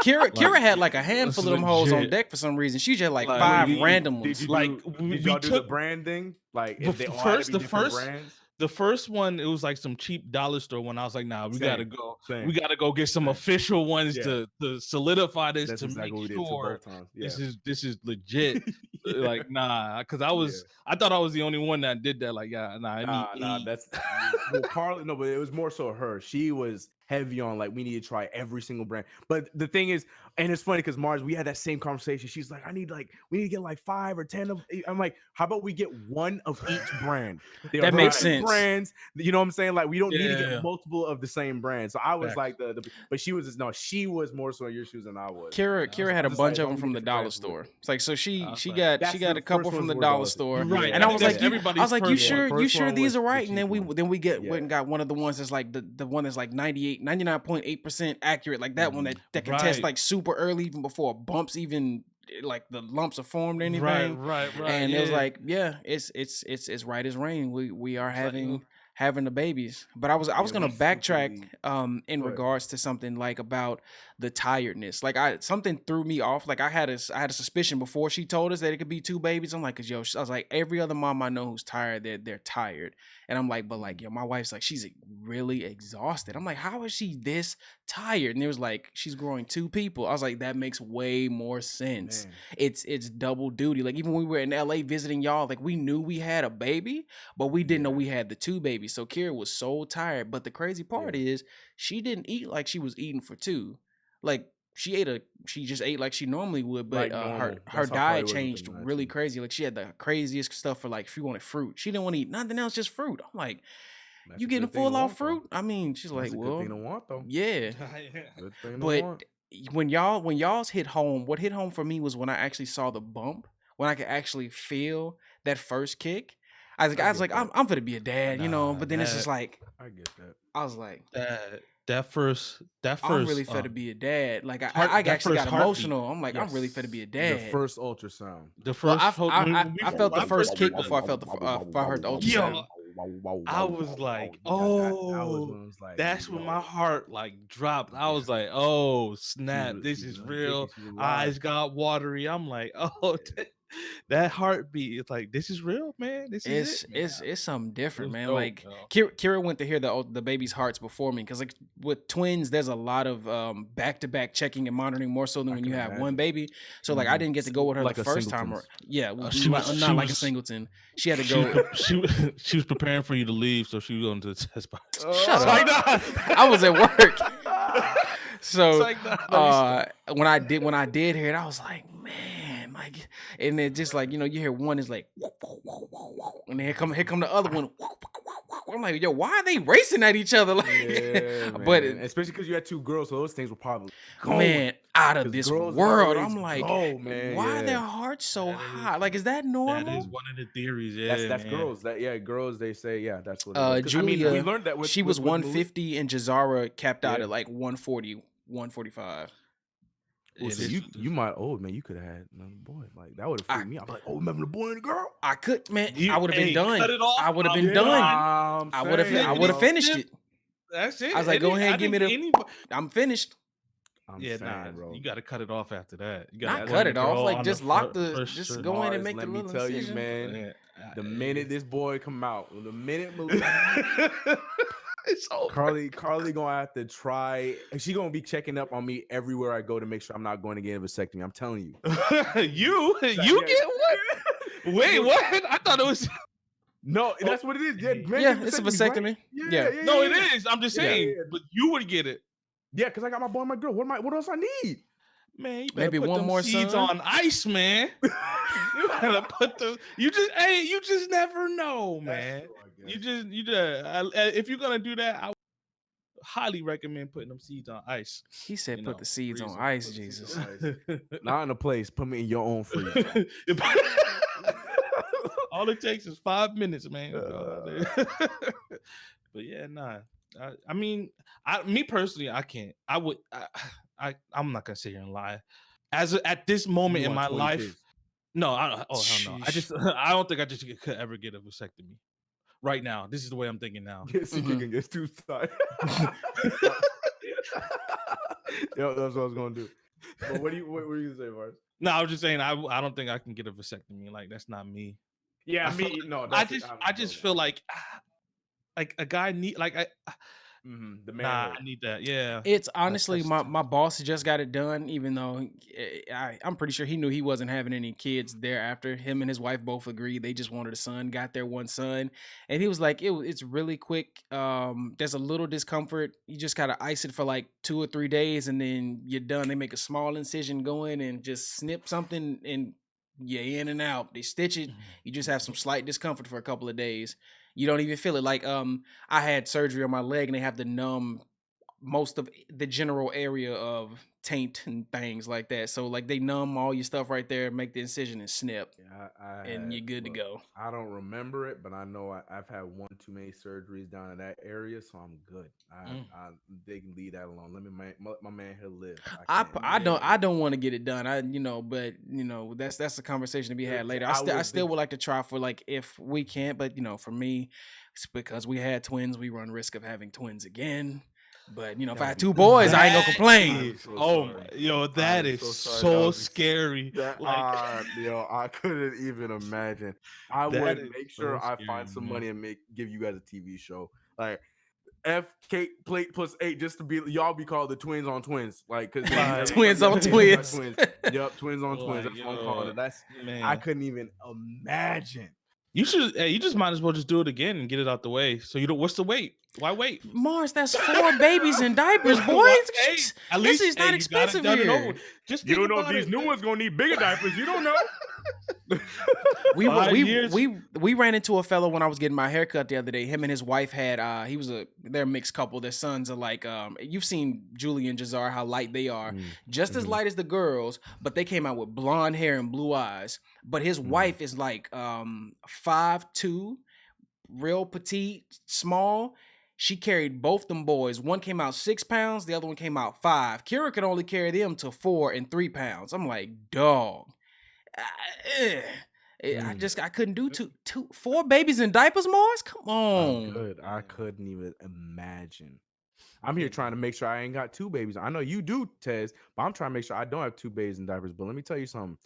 Kira had like a handful of them hoes on
legit.
deck for some reason. She just like
Like,
5
we-
random
Did
ones.
you
Like,
did y'all do the branding? Like if they all had to be different brands?
The first one, it was like some cheap dollar store one. I was like, nah, we gotta go.
Same.
We gotta go get some official ones
Yeah.
to solidify this
That's
to
exactly what
make
we did
sure
both times. Yeah.
this is legit.
Yeah.
Like, nah, because I thought I was the only one that did that. Like, yeah, nah, I need 8.
That's well, Carly. No, but it was more so her. She was heavy on like we need to try every single brand. But the thing is, and it's funny because Marz, we had that same conversation. She's like, we need to get like 5 or 10 of. I'm like, how about we get one of each brand? They
That
are
makes
different
sense.
Brands, you know what I'm saying? Like we don't need to
Yeah.
get multiple of the same brand. So I was
Facts.
like but she was she was more so in your shoes than I was.
Kira had a
just
bunch
like,
of them
we
from
need
the
different
dollar
brands,
store. It's like so she
That's
got
That's
a
the
couple
first
from
ones
the
were
dollar
dollar
store.
store.
Right,
And I was
that's
like,
everybody's
I was like, you
first one.
sure
First one
these
was
are right?
the
And then
cheap one.
then we went
Yeah.
and got one of the ones that's like the one that's like 99.8% accurate, like that one that can test
Right.
like super early even before bumps even like the lumps are formed or anything.
Right.
And it was
yeah.
like, yeah, it's right as rain. We are
It's like,
having the babies. But I was gonna
we
backtrack
secretly-
in
Go ahead.
regards to something like about the tiredness. Like something threw me off. Like I had a suspicion before she told us that it could be 2 babies. I'm like, cause yo, I was like, every other mom I know who's tired, they're tired. And I'm like, but like, yo, my wife's like, she's really exhausted. I'm like, how is she this tired? And it was like, she's growing 2 people. I was like, that makes way more sense.
Man.
It's double duty. Like even when we were in LA visiting y'all, like we knew we had a baby, but we didn't know we had the 2 babies. So Kira was so tired. But the crazy part is she didn't eat like she was eating for 2. Like she just ate like she normally would, but
Like normal.
her
That's how
diet
Carly was with
changed
them,
really
actually.
crazy. Like she had the craziest stuff for like if she wanted fruit. She didn't want to eat nothing else, just fruit. I'm like,
That's
you
a
getting
good thing to
full off
want, though.
fruit? I mean, she's
That's
like,
a good
well,
thing to want though.
yeah.
Good thing to
But
want.
when y'all's hit home, what hit home for me was when I actually saw the bump, when I could actually feel that first kick. I was like, I'm gonna be a dad, you know.
Nah,
But then it's just
that-
like,
I get that.
I was like,
that first.
I'm really fit to be a dad. Like I
that
actually
first
got emotional. I'm like, I'm
Yes.
really fit to be a
The
dad.
first ultrasound.
The
Well,
first.
I felt the first kick before I felt before I heard the ultrasound.
I was like,
That was when
oh,
I was like,
that's when
yo.
my heart like dropped. I was like, oh snap,
was-
this
she
is
was
real.
kicking, she was
Eyes
live.
got watery. I'm like, oh, that heartbeat. It's like, this is real, man. This is
It's something different,
was
man.
dope,
Like
yo.
Kira went to hear the baby's hearts before me because like with twins, there's a lot of back-to-back checking and monitoring more so than when
can
you have one
imagine.
baby. So like I didn't get to go with her
Like
the
a
first time.
singletons.
Yeah,
she
not
was-
like a singleton. She had to go.
She was preparing for you to leave, so she was going to the test box.
Shut
It's like,
up.
nah.
I was at work. So
It's like, nah,
when I did hear it, I was like, man, like, and then just like, you know, you hear one is like, and then here come the other one. I'm like, yo, why are they racing at each other? Like,
Yeah,
but
man. Especially because you had 2 girls, so those things were probably going.
man, out of
'Cause
this
girls
world.
always
I'm like,
go, man,
why
yeah.
are their hearts so
That is-
hot? Like, is that normal?
that is one of the theories. Yeah,
That's
man.
girls. Girls. They say, yeah, that's what. It is. 'Cause,
Julia,
we learned that with,
she was
with
150 and Jazara capped out
Yeah.
at like 140, 145.
Well, so you might, man, you could have had another boy. Like that would have freaked me out. Like, I'm having a boy and a girl.
I could, man.
You-
I would have
hey,
been done.
cut it off.
I would have been
I'm
done.
done.
I would have finished it.
That's it.
I was like, go ahead and give me the.
Anybody,
I'm finished.
I'm
yeah,
saying,
nah,
bro.
you got to cut it off after that. You
Not
got
cut it off. Like just lock just go in and
Marz,
make
let
the
me
little
tell
incision.
you, man. The minute this boy come out, the minute
It's over.
Carly gonna have to try. She gonna be checking up on me everywhere I go to make sure I'm not going to get a vasectomy. I'm telling you.
you get what? Wait, what? I thought it was.
No, that's what it is. Yeah, man,
Yeah,
get
it's a
vasectomies, right?
vasectomy. Yeah.
No, it is. I'm just saying,
Yeah.
but you would get it.
Yeah, because I got my boy and my girl. What else I need?
Man, you better
Maybe
put
one
them
more
seeds
son?
on ice, man. You better put the. You just never know, man.
True, I guess.
You just. If you're gonna do that, I would highly recommend putting them seeds on ice.
He said,
You
"Put
know,
the seeds on
freeze 'em.
ice,
Put the seeds
Jesus."
on ice. Not in a place. Put me in your own freezer.
All it takes is 5 minutes, man.
Uh.
But yeah, nah. I mean, me personally, I can't. I'm not gonna sit here and lie. At this moment
You
in
want
my
20
life,
kids.
no. Oh hell no.
Sheesh.
I don't think I just could ever get a vasectomy. Right now, this is the way I'm thinking now.
Get CK
Mhm.
can get too tight. Yo, that's what I was gonna do. But what were you gonna say, Marz?
No, I was just saying I don't think I can get a vasectomy. Like that's not me.
Yeah,
I feel I just feel like a guy need like
the
nah,
manhood.
I need that. Yeah.
It's honestly
That's
my boss just got it done, even though I'm pretty sure he knew he wasn't having any kids thereafter. Him and his wife both agreed they just wanted a son, got their one son, and he was like, it's really quick. There's a little discomfort. You just gotta ice it for like 2 or 3 days, and then you're done. They make a small incision, go in and just snip something, and you're in and out. They stitch it. You just have some slight discomfort for a couple of days. You don't even feel it. Like I had surgery on my leg, and they have to numb most of the general area of taint and things like that. So like they numb all your stuff right there, make the incision and snip,
Yeah,
and you're good to go.
I don't remember it, but I know I've had one too many surgeries down in that area, so I'm good. They can leave that alone. Let me my man here live.
I don't want to get it done. But that's a conversation to be had later. I still would like to try for like if we can't, but for me, it's because we had twins, we run risk of having twins again. But if I had 2 boys, I ain't gonna complain.
That is so scary.
I couldn't even imagine. I would make sure I find some money and give you guys a TV show like FK plate plus 8 just to be y'all be called the twins on twins, like because
twins on twins.
Yep, twins on twins. That's what I'm calling it. That's man. I couldn't even imagine.
You just might as well just do it again and get it out the way. So what's the wait? Why wait?
Marz, that's 4 babies in diapers, boys.
At least
it's not expensive here.
Just
you don't know if these new ones gonna need bigger diapers. You don't know.
We ran into a fellow when I was getting my haircut the other day. Him and his wife had they're a mixed couple. Their sons are like you've seen Julie and Jazar, how light they are, just as light as the girls, but they came out with blonde hair and blue eyes. But his wife is like 5'2", real petite, small. She carried both them boys. One came out 6 pounds, the other one came out 5. Kira could only carry them to 4 and 3 pounds. I'm like, dog. I couldn't do 4 babies in diapers, Marz. Come on.
I couldn't even imagine. I'm here trying to make sure I ain't got 2 babies. I know you do, Tez, but I'm trying to make sure I don't have 2 babies in diapers. But let me tell you something.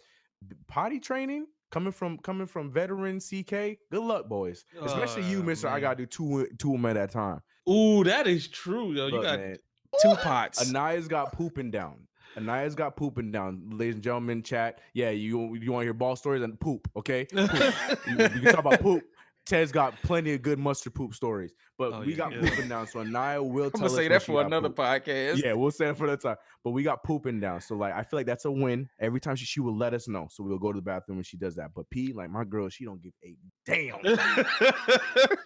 Potty training coming from veteran CK. Good luck, boys. Especially you, Mister. Man. I gotta do two of them at a time.
Ooh, that is true, yo. You got
man,
2 pots.
Anaya's got pooping down. Ladies and gentlemen, chat. Yeah, you want to hear ball stories and poop, okay? Poop. we can talk about poop. Ted's got plenty of good mustard poop stories, but we got pooping down. So Anaya will tell us.
I'm gonna say that for another podcast.
Yeah, we'll say it for that time. But we got pooping down. So like, I feel like that's a win. Every time she will let us know. So we'll go to the bathroom when she does that. But P, like my girl, she don't give a damn.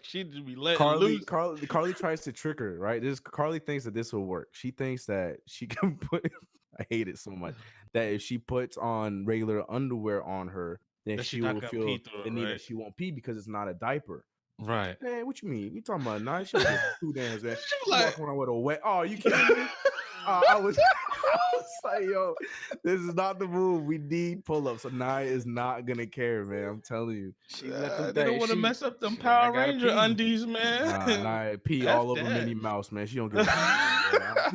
She just be letting loose.
Carly tries to trick her, right? Carly thinks that this will work. She thinks that she can put. I hate it so much that if she puts on regular underwear on her, then she will feel the need that she won't pee because it's not a diaper.
Right.
Man, what you mean? You talking about nice? She was 2 dance, man. She walking around with a wet. Oh, you kidding me? I was like, yo, this is not the move. We need pull-ups. So Naya is not gonna care, man. I'm telling you.
They don't want to mess up them Power Ranger undies, man.
Naya pee all over Minnie Mouse, man. She don't give a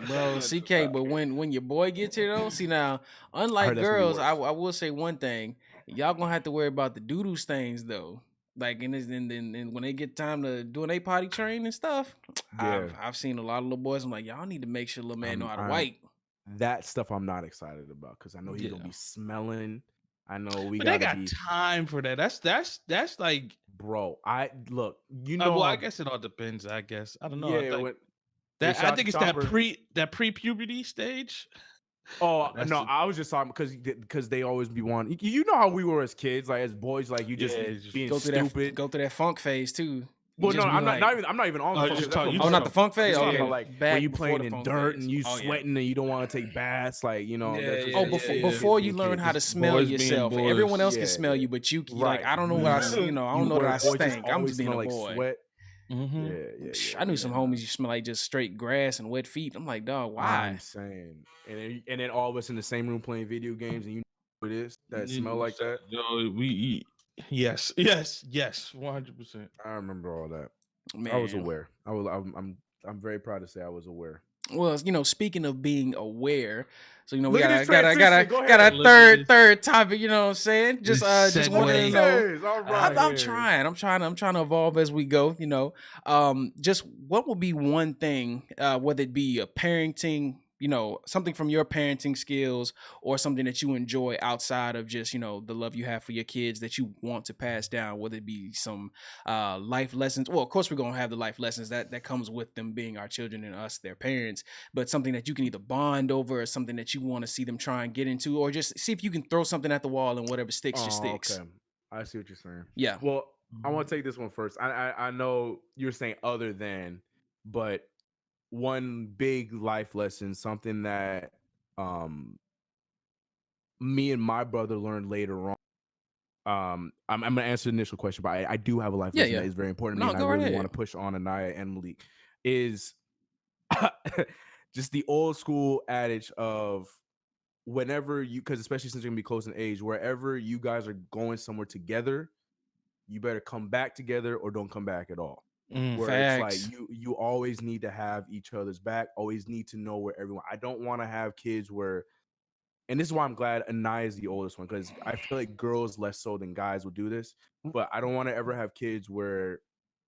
Bro, CK, but when your boy gets here though, see now, unlike girls, I will say one thing. Y'all gonna have to worry about the doo-doo stains though. Like and when they get time to doing a potty train and stuff, I've seen a lot of little boys. I'm like, y'all need to make sure little man know how to wipe.
That stuff I'm not excited about because I know he's gonna be smelling. I know
they got time for that. That's like,
bro. I
I guess it all depends. I guess I don't know.
Yeah,
That
shout
I
out to
think it's
Chopper.
that pre-puberty stage.
Oh
That's
no,
the-
I was just talking because they always be wanting. You know how we were as kids, like as boys, like you just
Yeah, it's just
being
Go through
stupid.
that funk phase too. You
Well, no,
just be like,
I'm not even on the
Oh,
funk.
just
That's
talk-
what
you
oh,
Marz
not the
talking-
funk phase.
I'm
Okay,
talking about like
back
when you
before
playing
the
in
funk
dirt
phase.
and you
Oh, yeah.
sweating and you don't want to take baths, like you know.
Yeah,
That's just
yeah,
Oh,
like
before
yeah.
kids
before you
being
learn how to
kids.
smell
boys being
yourself,
boys.
everyone else
Yeah,
can smell
yeah.
you, but you like
Right.
I don't know what I you know I don't know what
Where
I
boys just
stink. I'm
always
just being
smell
a
like
boy.
sweat.
Mm-hmm.
Yeah.
I knew some homies you smell like just straight grass and wet feet. I'm like, dog, why?
I'm saying, and then all of us in the same room playing video games, and you know who it is that smell like that.
Yo, yes, 100%.
I remember all that.
Man.
I was aware. I'm very proud to say I was aware.
Well, speaking of being aware, so we
Look at this
got
transition. Go
got
ahead.
a
Look at
third topic. You know what I'm saying?
This
Just wanted to
segue.
know.
All right.
I'm trying. I'm trying to evolve as we go. Just what would be one thing, whether it be a parenting, something from your parenting skills or something that you enjoy outside of just the love you have for your kids that you want to pass down, whether it be some life lessons. Well, of course we're gonna have the life lessons that comes with them being our children and us their parents, but something that you can either bond over or something that you want to see them try and get into, or just see if you can throw something at the wall and whatever sticks just sticks.
Okay. I see what you're saying.
Yeah.
Well, I want to take this one first. I know you're saying other than, but one big life lesson, something that me and my brother learned later on. I'm gonna answer the initial question, but I do have a life lesson
Yeah.
that is very important to
No,
me, and I
go right
really
ahead.
want to push on Anaya and Malik. Is just the old school adage of whenever you, because especially since you're gonna be close in age, wherever you guys are going somewhere together, you better come back together or don't come back at all. Where it's like
Facts.
you always need to have each other's back, always need to know where everyone. I don't want to have kids where, and this is why I'm glad Anaya is the oldest one, because I feel like girls less so than guys will do this. But I don't want to ever have kids where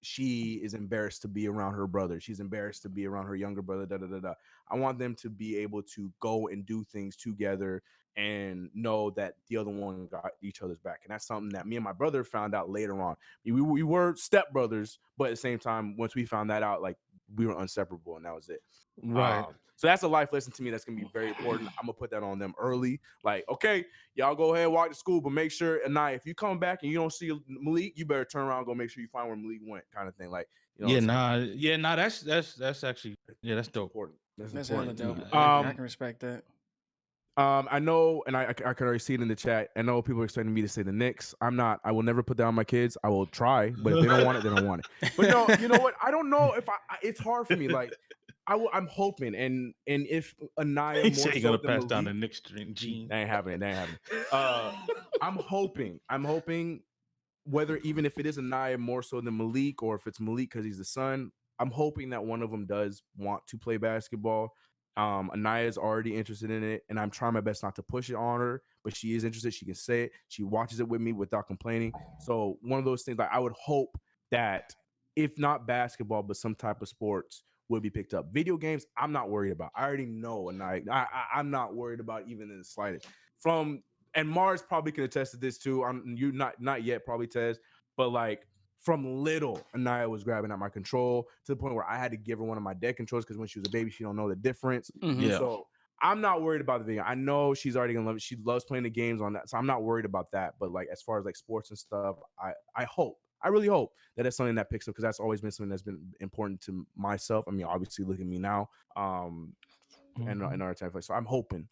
she is embarrassed to be around her brother. She's embarrassed to be around her younger brother. Da da da da. I want them to be able to go and do things together and know that the other one got each other's back. And that's something that me and my brother found out later on. We were stepbrothers, but at the same time, once we found that out, like we were inseparable, and that was it.
Right.
So that's a life lesson to me that's gonna be very important. I'm gonna put that on them early. Like, okay, y'all go ahead and walk to school, but make sure at night if you come back and you don't see Malik, you better turn around and go make sure you find where Malik went, kind of thing. Like, you know,
That's actually that's dope.
important. That's
That's hella
important to
dope.
me.
I can respect that.
I know, and I can already see it in the chat. I know people are expecting me to say the Knicks. I'm not. I will never put down my kids. I will try, but if they don't want it, they don't want it. But no, you know what? I don't know if it's hard for me. Like, I'm hoping, and if Anaya
He
more
said he
so
gonna
than
pass down the
Malik,
Knicks gene.
that ain't happening. I'm hoping whether even if it is Anaya more so than Malik, or if it's Malik because he's the son, I'm hoping that one of them does want to play basketball. Anaya is already interested in it, and I'm trying my best not to push it on her, but she is interested. She can say it. She watches it with me without complaining. So one of those things, like I would hope that if not basketball, but some type of sports would be picked up. Video games, I'm not worried about. I already know, and I'm not worried about even in the slightest. And Marz probably can attest to this too. You not yet, probably Tez, but like from little, Anaya was grabbing at my control to the point where I had to give her one of my dead controls because when she was a baby, she don't know the difference.
Mhm.
Yeah.
So I'm not worried about the video. I know she's already gonna love it. She loves playing the games on that, so I'm not worried about that. But like as far as like sports and stuff, I really hope that it's something that picks up because that's always been something that's been important to myself. I mean, obviously, look at me now. And our time. So I'm hoping,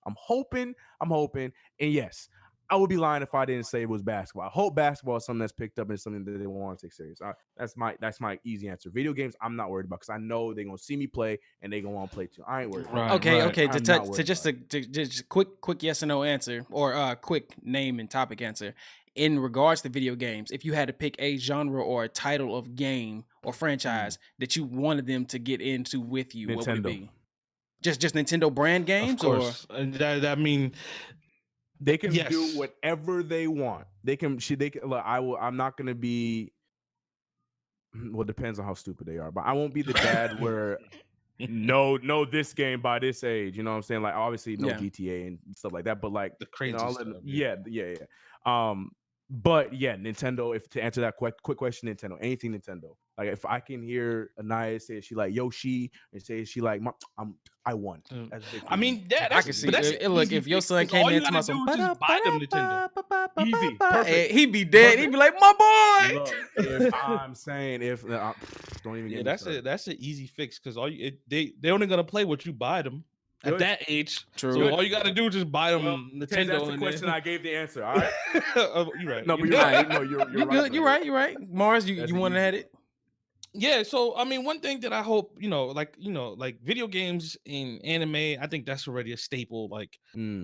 and yes, I would be lying if I didn't say it was basketball. I hope basketball is something that's picked up and something that they want to take serious. That's my easy answer. Video games, I'm not worried about because I know they're gonna see me play and they gonna want to play too. I ain't worried.
Right.
Okay.
I'm not worried
To just quick yes or no answer, or quick name and topic answer. In regards to video games, if you had to pick a genre or a title of game or franchise that you wanted them to get into with you, what would it
Nintendo.
be? Just Nintendo brand games,
Of course. And that mean
They can
yes.
do whatever they want. They can. Look, I'm not gonna be. Well, it depends on how stupid they are, but I won't be the dad where no this game by this age. You know what I'm saying? Like obviously no
Yeah.
GTA and stuff like that, but like
The crazy
I'll
stuff.
let them, yeah. But yeah, Nintendo. If to answer that quick question, Nintendo, anything Nintendo. Like if I can hear Anaya say she like Yoshi and say she like I won. That's big for
I
me.
mean, that,
I can see.
but that's
Look,
easy
if your
fix,
son
'cause
came
all you
into my
gotta
son,
do is just buy them Nintendo.
Easy, perfect.
he'd be dead. He'd be like, my boy.
Look, if I'm saying don't even
Yeah,
get me
that's
started.
That's an easy fix because they only gonna play what you buy them at
Good.
that age.
True.
So all you gotta do is just buy them
Well,
Nintendo.
that's the question. I gave the answer. All right.
You're right.
No, but you're right. No, you're
You
right,
good? You
brother.
right? You right? Mars, you
That's
want to
easy
have
one.
it?
Yeah, so I mean, one thing that I hope like video games and anime, I think that's already a staple. Like,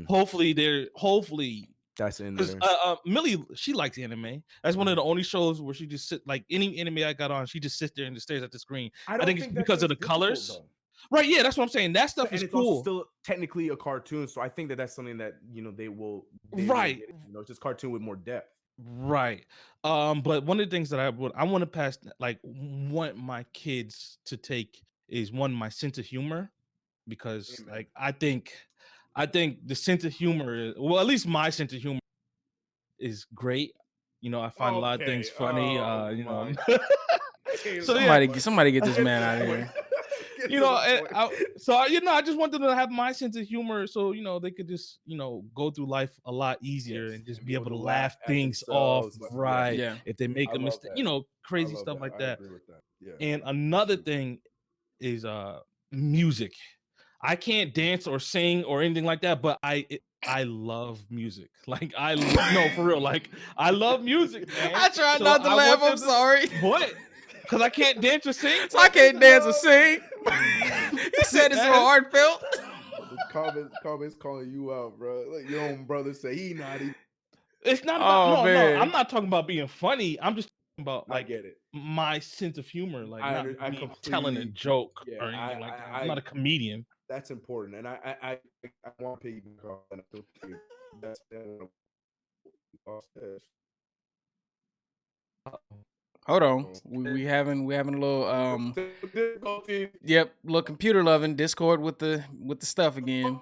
hopefully
That's in
because
there.
Millie, she likes anime. That's one of the only shows where she just sit like any anime I got on, she just sits there and just stares at the screen. I think it's because of the colors.
Though.
Right? Yeah, that's what I'm saying. That stuff
And
is
it's
cool.
also still technically a cartoon, so I think that's something that they will
right.
Get, it's just cartoon with more depth.
Right. But one of the things that I want to pass, like, want my kids to take is my sense of humor, because
Amen.
like I think the sense of humor at least my sense of humor is great. I find a lot of things funny.
So somebody get this man out of here.
I just want them to have my sense of humor, so they could just go through life a lot easier and just be able to laugh things off, right?
Yeah.
If they make a mistake, crazy stuff like that.
I agree with that. Yeah.
And another thing is music. I can't dance or sing or anything like that, but I love music. Like no, for real. Like I love music, man.
I tried not to laugh. I'm sorry.
What? Because I can't dance or sing.
So I can't dance or sing. He said it's so heartfelt.
Comments calling you out, bro. Like your own brother say he not even.
It's not about no. I'm not talking about being funny. I'm just talking about
I get it.
My sense of humor, like
I
telling a joke or anything like that. I'm not a comedian.
That's important, and I want to piggyback off that.
Hold on, we having a little Yep, little computer loving Discord with the stuff again.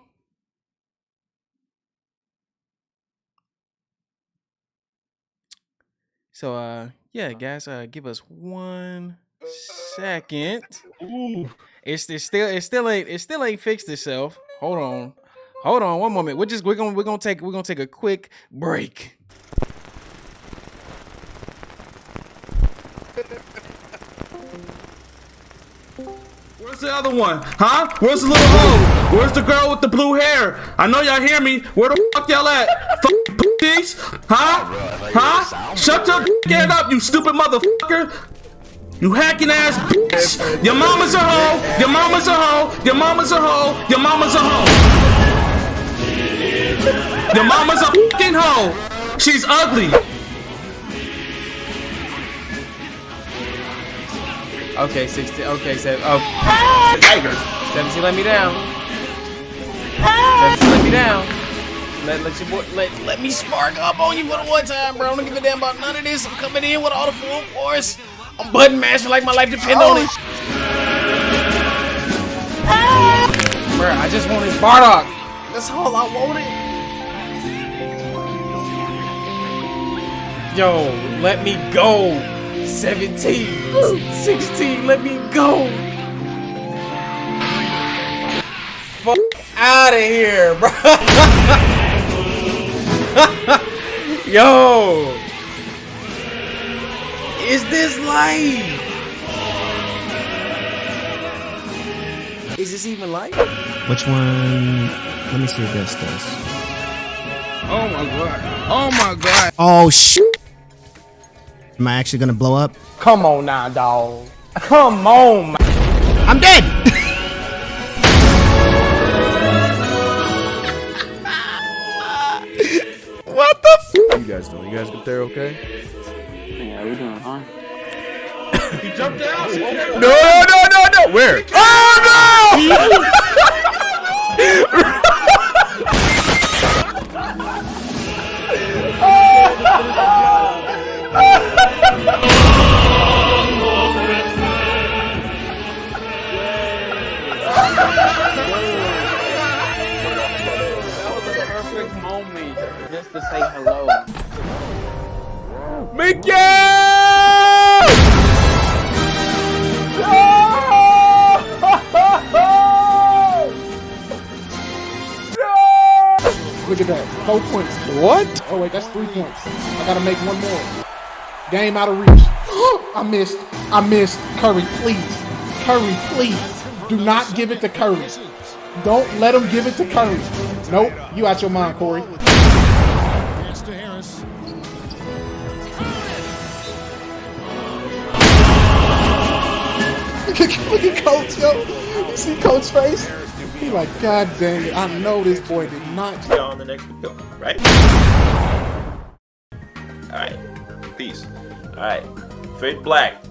So yeah, guys, give us 1 second.
Ooh.
It still ain't fixed itself. Hold on 1 moment. We're gonna take a quick break.
Where's the other one? Huh? Where's the little hoe? Where's the girl with the blue hair? I know y'all hear me. Where the fuck y'all at? These? Huh? Huh? Shut your head up, you stupid motherfucker. You hacking ass bitch. Your mama's a hoe. Your mama's a hoe. Your mama's a hoe. Your mama's a hoe. Your mama's a fucking hoe. She's ugly.
Okay, 16. Okay, 7. Oh, Tiger. 17, let me down. 17, let me down. Let your boy, let me spark up on you for the one time, bro. I don't give a damn about none of this. I'm coming in with all the full force. I'm button mashing like my life depends on it. Bro, I just wanted Bardock. That's all I wanted. Yo, let me go. 17, 16, let me go. Fuck out of here, bro. Yo, is this life? Is this even life?
Which one? Let me see what this does.
Oh my god. Oh my god.
Oh shit. Am I actually gonna blow up?
Come on now, dog. Come on, man.
I'm dead!
What the f?
You guys doing? You guys get there okay?
Yeah, we doing fine.
He jumped out.
No. Where? Oh no!
Perfect moment just to say hello.
Look at that. 4 points.
What?
Oh, wait, that's 3 points. I gotta make one more. Game out of reach. I missed. Curry, please. Curry, please. Do not give it to Curry. Don't let him give it to Curry. Nope. You out your mind, Corey. Look at Coach, yo. You see Coach's face? He like, God dang it. I know this boy did not.
On the next video, right? Alright. Peace. Alright. Fade black.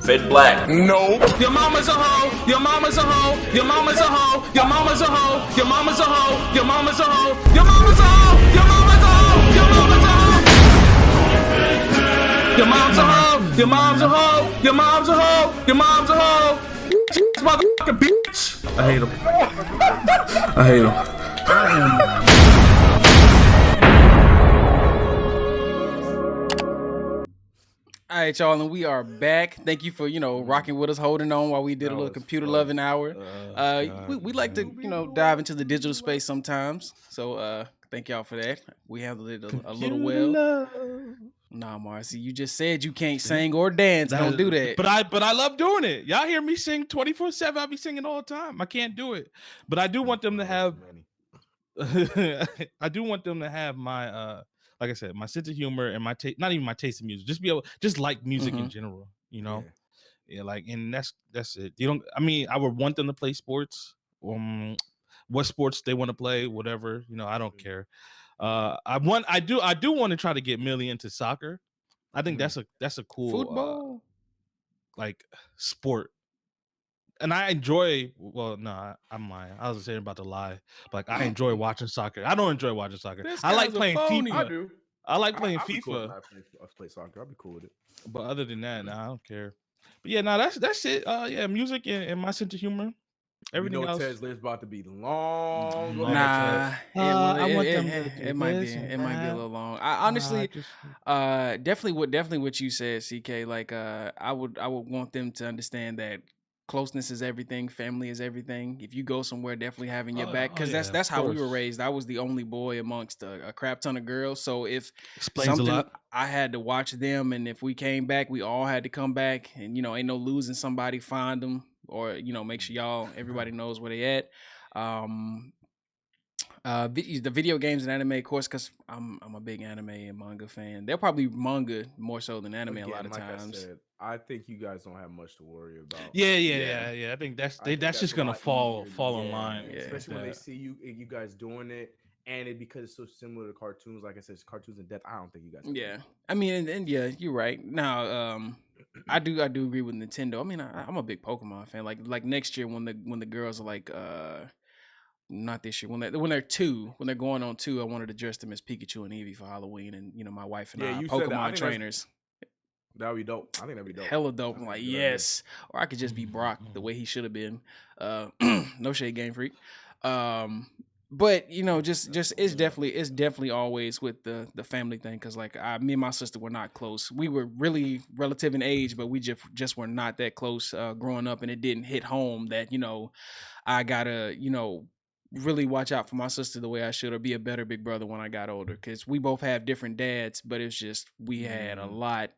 Fade black.
No.
Your mama's a hoe. Your mama's a hoe. Your mama's a hoe. Your mama's a hoe. Your mama's a hoe. Your mama's a hoe. Your mama's a hoe. Your mama's a hoe. Your mama's a hoe. Your mom's a hoe. Your mom's a hoe. Your mom's a hoe. Your mom's a hoe. This motherfucking bitch. I hate him. I hate him.
All right, y'all, and we are back. Thank you for, rocking with us, holding on while we did a little computer loving hour. We like to, dive into the digital space sometimes. So thank y'all for that. We handled it a little well. Nah, Marcy, you just said you can't sing or dance. Don't do that.
But I love doing it. Y'all hear me sing 24/7. I be singing all the time. I can't do it. But I do want them to have I do want them to have my like I said, my sense of humor and my taste, not even my taste in music, just like music in general, Yeah, like, and that's it. I would want them to play sports, what sports they want to play, whatever, I don't care. I do want to try to get Millie into soccer. I think that's a cool
football,
like sport. And I enjoy. Well, no, I'm lying. I was saying about to lie. Like I enjoy watching soccer. I don't enjoy watching soccer. I like playing FIFA.
I do.
I like playing
I'd be cool
FIFA.
if I play soccer. I'd be cool with it.
But other than that, I don't care. But yeah, that's it. Yeah, music and my sense of humor. Everything else.
Ted's list about to be long.
Nah, it might be. It might be a little long. I honestly, definitely what you said, CK. Like, I would want them to understand that closeness is everything. Family is everything. If you go somewhere, definitely having your back, because that's how we were raised. I was the only boy amongst a crap ton of girls. So if
Explains a lot.
I had to watch them, and if we came back, we all had to come back, and ain't no losing somebody, find them, or make sure everybody knows where they at. The video games and anime, of course, because I'm a big anime and manga fan. They're probably manga more so than anime. Again, a lot of times.
I think you guys don't have much to worry about.
Yeah. I think that's just gonna fall in line.
Yeah, especially when they see you guys doing it, and because it's so similar to cartoons. Like I said, it's cartoons in depth. I don't think you guys.
Yeah, I mean, and yeah, you're right. Now, I do agree with Nintendo. I mean, I'm a big Pokemon fan. Like next year when the girls are like, not this year, when they're going on 2, I wanted to dress them as Pikachu and Eevee for Halloween, and my wife and I Pokemon trainers.
That'd be dope. I think that'd be dope.
Hella dope. I'm like, yes. Or I could just be Brock the way he should have been. No shade, Game Freak. But just it's definitely always with the family thing, because like me and my sister were not close. We were really relative in age, but we just were not that close growing up, and it didn't hit home that I gotta really watch out for my sister the way I should, or be a better big brother when I got older, because we both have different dads, but it's just we had a lot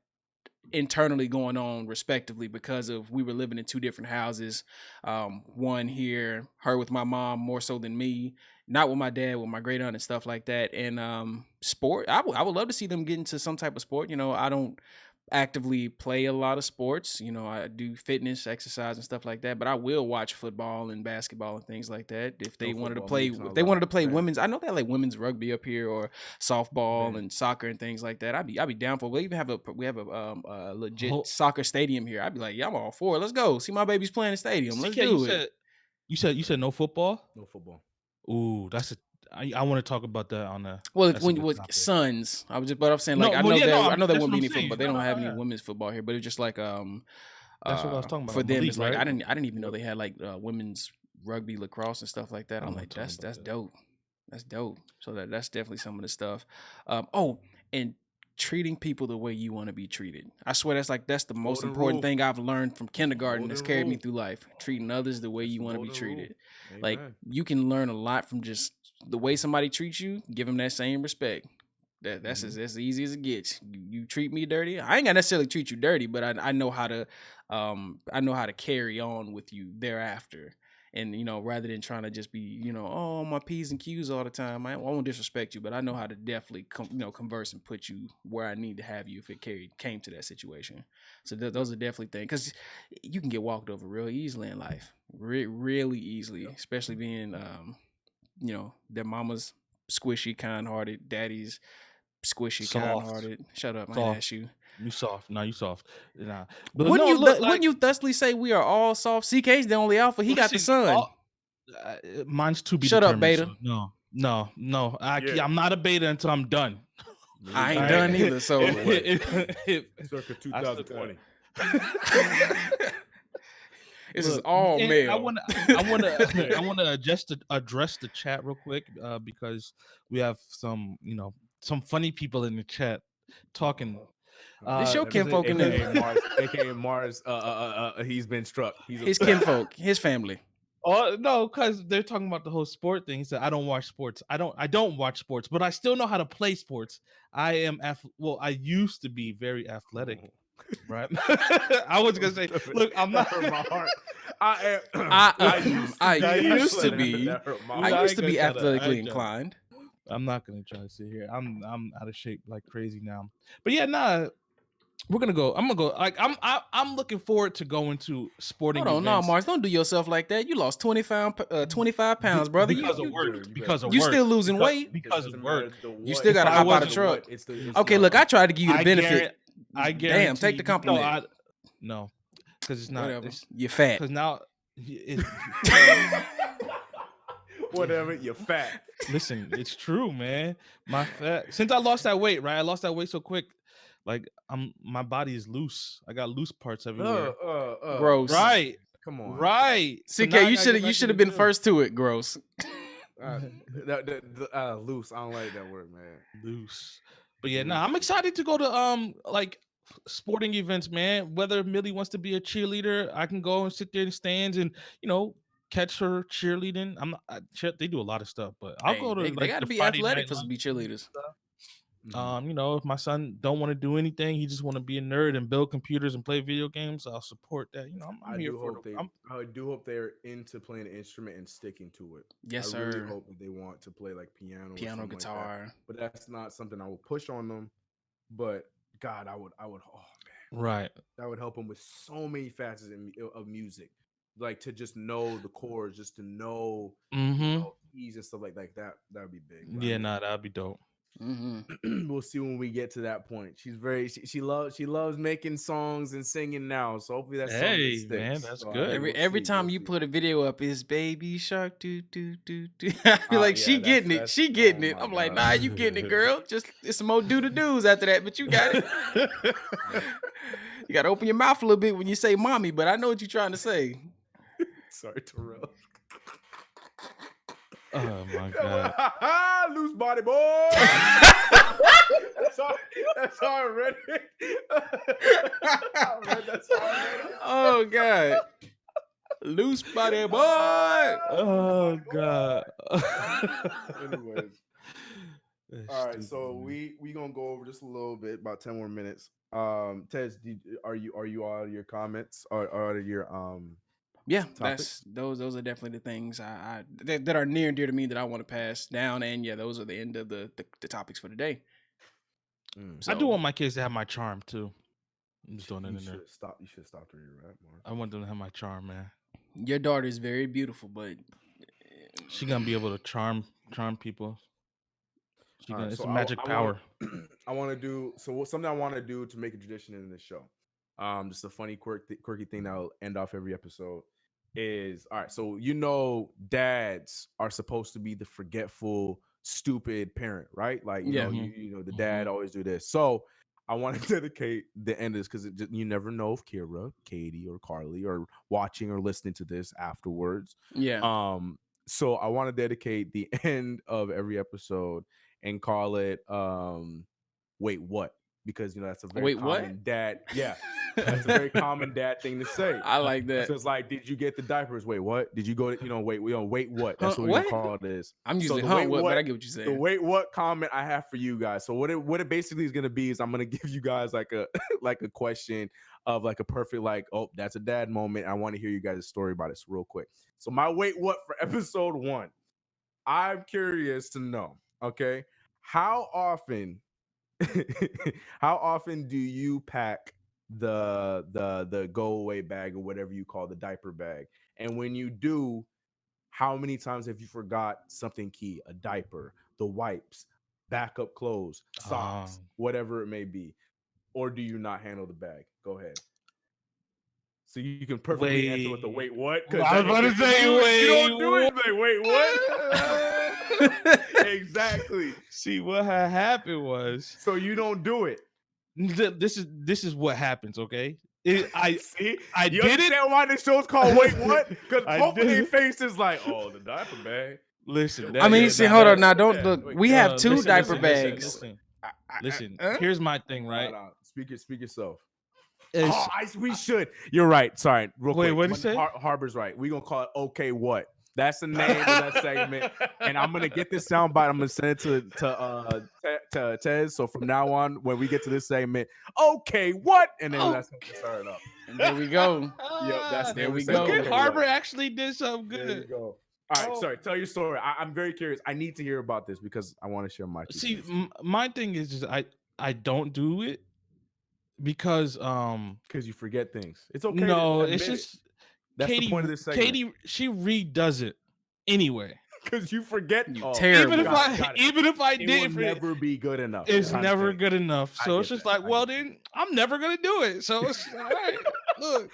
internally going on respectively, because of we were living in 2 different houses, one here, her with my mom more so than me, not with my dad, with my great aunt and stuff like that. And sport, I would love to see them get into some type of sport. I don't actively play a lot of sports. I do fitness, exercise, and stuff like that. But I will watch football and basketball and things like that. If they wanted to play, women's, I know they have like women's rugby up here, or softball and soccer and things like that. I'd be down for it. We have a legit soccer stadium here. I'd be like, yeah, I'm all for it. Let's go see my babies playing in the stadium. Let's do it.
You said no football?
No football.
Ooh, I want to talk about that on the.
Well, when with sons, I'm saying like I know there won't be any football. They don't have any women's football here, but it's just like
that's what I was talking about.
For them, it's like I didn't even know they had like women's rugby, lacrosse, and stuff like that. I'm like, that's dope. That's dope. So that's definitely some of the stuff. And treating people the way you want to be treated. I swear that's the most
Golden
important
rule.
thing I've learned from kindergarten that's
Golden
carried me
rule.
through life. Treating others the way
That's
you
the
want to be
golden rule.
treated. Like
Amen.
you can learn a lot from just the way somebody treats you. Give them that same respect. That's as easy as it gets. You treat me dirty, I ain't gonna necessarily treat you dirty, but I know how to carry on with you thereafter. And rather than trying to just be on my P's and Q's all the time, I won't disrespect you, but I know how to definitely converse and put you where I need to have you if it came to that situation. So those are definitely things, because you can get walked over real easily in life, really easily, especially being their mama's squishy, kind-hearted, daddy's squishy,
Soft.
kind-hearted. Shut up, I ain't
Soft.
ask you.
You soft. No, you soft. Nah. But
Wouldn't
no,
you
look,
wouldn't you thusly say we are all soft? CK's the only alpha. He got the sun.
Mine's to be
Shut up,
determined.
beta.
So no. I'm not a beta until I'm done.
I ain't
All
done
right.
either. So
Circa 2020.
this is all male.
I want to just address the chat real quick because we have some funny people in the chat talking.
This your kinfolk in
AKA
there.
Marz. AKA Marz. He's been struck. He's
His
upset.
kinfolk, his family.
Oh no, because they're talking about the whole sport thing. He said, I don't watch sports. I don't watch sports, but I still know how to play sports. I used to be very athletic. Right. I was gonna say, look, I'm not
That hurt my heart.
I used to be
That hurt my
I
heart.
used to be
I ain't gonna try to-
athletically
I ain't
inclined.
I'm not gonna try to sit here. I'm out of shape like crazy now. But yeah, nah. We're gonna go. I'm gonna go. Like I'm looking forward to going to sporting
Hold on, no,
events.
Marz, don't do yourself like that. You lost 25 pounds, brother.
Because
You
of work. Because of
you
work.
still losing weight.
Because of work.
You still gotta hop out of the truck. Okay, look, I tried to give you the benefit.
I guarantee.
Damn, take the compliment.
No, because it's not.
Whatever. You're fat.
Because now,
Whatever, you're fat.
listen, it's true, man. My fat. Since I lost that weight, right? I lost that weight so quick. Like my body is loose. I got loose parts everywhere.
Gross.
Right.
Come on.
Right. So
CK,
now I
you
gotta get back
should
in
have
the
been
gym.
first to it. Gross.
Loose. I don't like that word, man.
Loose. But yeah, nah, I'm excited to go to like sporting events, man. Whether Millie wants to be a cheerleader, I can go and sit there in the stands and catch her cheerleading. I'm not. They do a lot of stuff, but I'll go to.
They got to
the
be
Friday
athletic
night
for us to be cheerleaders.
If my son don't want to do anything, he just want to be a nerd and build computers and play video games, I'll support that. I'm here for it.
I do hope they're into playing an instrument and sticking to it.
Yes,
I
sir.
really hope that they want to play like piano, or something
guitar.
like that. But that's not something I will push on them. But God, I would. Oh man,
Right.
that would help them with so many facets of music, like to just know the chords, just to know, keys and stuff like that. That would be big. But
Yeah, that'd be dope.
We'll see when we get to that point. She's she loves making songs and singing now, so hopefully that's something that sticks.
Man, that's
So,
good.
Every time you put a video up, is Baby Shark do. I feel like she getting it. She getting it. I'm like, nah, you getting it, girl. Just it's some more do's after that, but you got it. You gotta open your mouth a little bit when you say mommy, but I know what you're trying to say.
Sorry, Terrell.
Oh my God.
Loose body boy. That's how I read it.
Oh God. Loose body boy.
Oh God.
Anyways. All right, so we gonna go over just a little bit, about 10 more minutes. Tez, are you out of your comments or out of your
Yeah,
topics?
those are definitely the things that are near and dear to me that I want to pass down, and yeah, those are the end of the topics for today.
I do want my kids to have my charm too. I'm just throwing it in there.
You should stop to your rap, Mark.
I want them to have my charm, man.
Your daughter is very beautiful, but
She gonna be able to charm people. It's a
so
magic power.
I want to do something I want to do to make a tradition in this show. Just a funny, quirky thing that'll end off every episode is all right. So dads are supposed to be the forgetful, stupid parent, right? Like the dad always do this. So I want to dedicate the end of this because you never know if Kira, Katie, or Carly are watching or listening to this afterwards.
yeah.
So I want to dedicate the end of every episode and call it wait, what? because that's a very
Wait,
common
what?
dad. Yeah, that's a very common dad thing to say.
I like that.
So it's like, did you get the diapers? Wait, what? Did you go to, wait, wait, what? That's
Huh,
what we're gonna
what?
call this.
I'm usually
the
huh
wait,
what, but I get what you're
the
saying.
wait, what comment I have for you guys. So what it basically is gonna be is I'm gonna give you guys like a like a question of like a perfect like, oh, that's a dad moment. I want to hear you guys' story about it real quick. So my wait, what for episode 1? I'm curious to know, okay, how often do you pack the go away bag or whatever you call the diaper bag? And when you do, how many times have you forgot something key? A diaper, the wipes, backup clothes, socks, whatever it may be? Or do you not handle the bag? Go ahead. So you can perfectly answer with the wait what? Because
I was about to say
you don't do it. Like, wait, what? Exactly.
See, what had happened was,
So you don't do it.
this is what happens, okay?
See,
I
you
did
understand
it.
why this show's called Wait What? Because
I
both of
did
their
it.
faces like, oh, the diaper bag.
Listen,
I mean, see, hold on now. Don't
yeah,
look.
wait,
We
yeah,
have 2
listen,
diaper
listen,
bags.
Listen,
Huh?
here's my thing, right?
Nah, speak yourself.
It's-
We should. You're right. Sorry, real
Wait,
quick.
what'd he say?
Harbor's right. We're gonna call it Okay What. That's the name of that segment. And I'm gonna get this soundbite. I'm gonna send it to Tez. So from now on, when we get to this segment, okay, what? And then that's gonna start it up.
And there we go.
Yep, that's
There we
segment.
go.
Look
Okay,
at Harbor
what?
actually did something
There you
good.
go. All right,
Oh.
sorry. Tell your story. I'm very curious. I need to hear about this because I want to share my.
See, my thing is just I don't do it because
you forget things. It's okay.
no,
to
it's
admit it.
just
That's
Katie.
the point of this segment.
Katie, she redoes it anyway.
Because you forget.
You
Oh,
terrible.
Even if
got
I
it.
even if I
It
didn't,
will never be good enough.
it's
Kind of
never
thing.
good enough.
I
So
get
it's just
that.
like,
I
well,
get
then I'm never gonna do it. So it's all right. Look,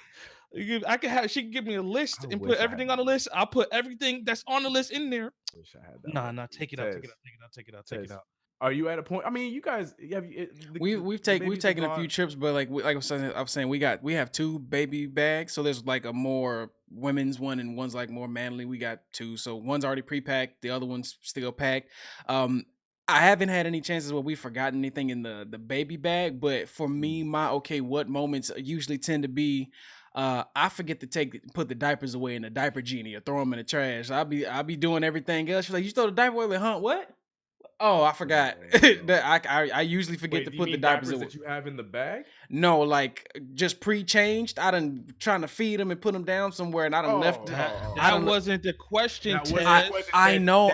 I can have. She can give me a list
I
and
wish
put
I
everything
had
on the list. I'll put everything that's on the list in there.
Wish I had that.
Nah,
luxury.
take it out. Take it
Tez,
out. Take it out. Take it out. Take it
Tez,
out.
Are you at a point? I mean, you guys have
We've taken a few trips, but like I was saying, we have 2 baby bags. So there's like a more women's one and one's like more manly. We got 2, so one's already pre-packed, the other one's still packed. I haven't had any chances where we've forgotten anything in the baby bag, but for me, my okay what moments usually tend to be. I forget to put the diapers away in the diaper genie or throw them in the trash. I'll be doing everything else. She's like, you throw the diaper away? Like, huh? What? Oh, I forgot. that I usually forget to
do you
put the
mean
diapers away.
that you have in the bag.
No, like just pre-changed. I done trying to feed them and put them down somewhere, and I done left.
That wasn't the question,
That
Tez.
wasn't the question,
I
Tez.
know.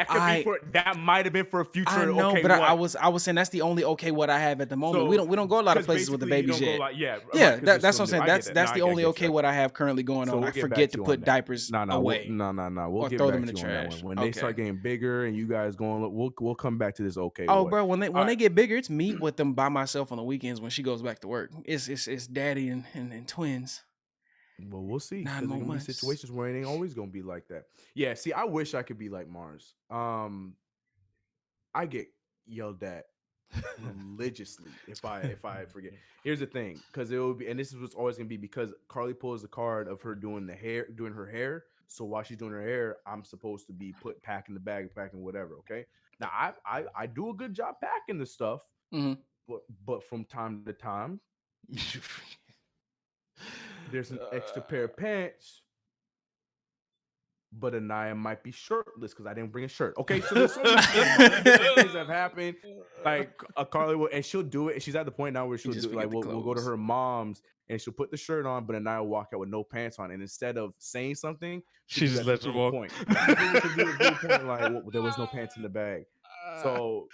That might have been for a future.
I know,
okay,
but
what?
I was saying that's the only okay what I have at the moment.
So,
we don't go a lot of
'cause
places with the
basically you
babies
don't
yet.
go like- right, 'cause you're
That's what I'm
still
saying.
new. I
That's
get
that's
that.
the
No, I
only
get
okay
that.
what I have currently going
So
on.
we'll
I
get back
forget
to
to
you
put
on that.
diapers away.
No. We'll
or
get
throw
back
them in
to
the
you on that
trash.
one. When they start
Okay.
getting bigger and you guys going, we'll come back to this. Okay.
Oh,
what?
bro, when
All
they get bigger, it's me with them by myself on the weekends when she goes back to work. It's daddy and twins.
Well, we'll see.
9
Because
more
there's gonna be
months.
situations where it ain't always gonna be like that. Yeah. See, I wish I could be like Marz. I get yelled at religiously if I forget. Here's the thing, because it will be, and this is what's always gonna be, because Carly pulls the card of her doing her hair. So while she's doing her hair, I'm supposed to be packing the bag, packing whatever. Okay. Now I do a good job packing the stuff,
Mhm.
but from time to time, there's an extra pair of pants. But Anaya might be shirtless because I didn't bring a shirt. Okay, so there's so many things that have happened. Like Carly will, and she'll do it. And she's at the point now where she'll do it. Like we'll go to her mom's and she'll put the shirt on, but Anaya will walk out with no pants on. And instead of saying something,
she just lets her walk.
Point. Like, well, there was no pants in the bag. So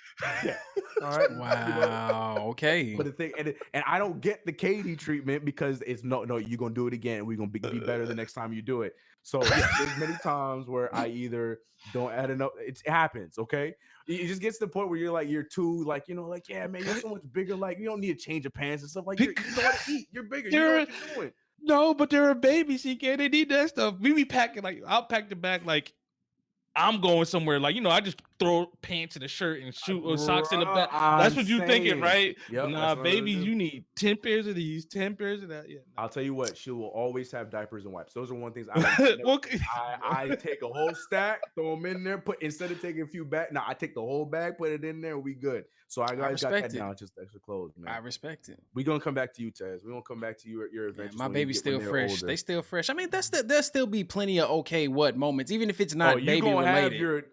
yeah, all right.
Wow. Okay.
But the thing, and I don't get the Katie treatment because it's no, you're gonna do it again. We're gonna be better the next time you do it. So there's many times where I either don't add enough. It happens, okay? It just gets to the point where you're too like, like, yeah, man, you're so much bigger. Like you don't need a change of pants and stuff. Like you know how to eat. You're bigger. You know what you're doing.
No, but there are babies, CK. They need that stuff. We be packing, like, I'll pack the bag like I'm going somewhere like, I just throw pants in a shirt and shoot or socks in the back.
Bruh,
That's
I'm
what you thinking,
saying.
right?
Yep,
Nah,
that's what I'm gonna
baby,
do.
you need 10 pairs of these, 10 pairs of that. Yeah.
I'll tell you what, she will always have diapers and wipes. Those are one things I
Well,
I take a whole stack, throw them in there, instead of taking a few back. Now I take the whole bag, put it in there, we good. So I guys got
respect
that
it.
down, just extra clothes, man.
I respect it.
We're gonna come back to you, Tez. We're gonna come back to you at your
Yeah,
adventures.
my
when
baby's still
they're
fresh.
older.
They still fresh. I mean, there'll still be plenty of okay what moments, even if it's
Oh,
not
you
baby
gonna have
related.
your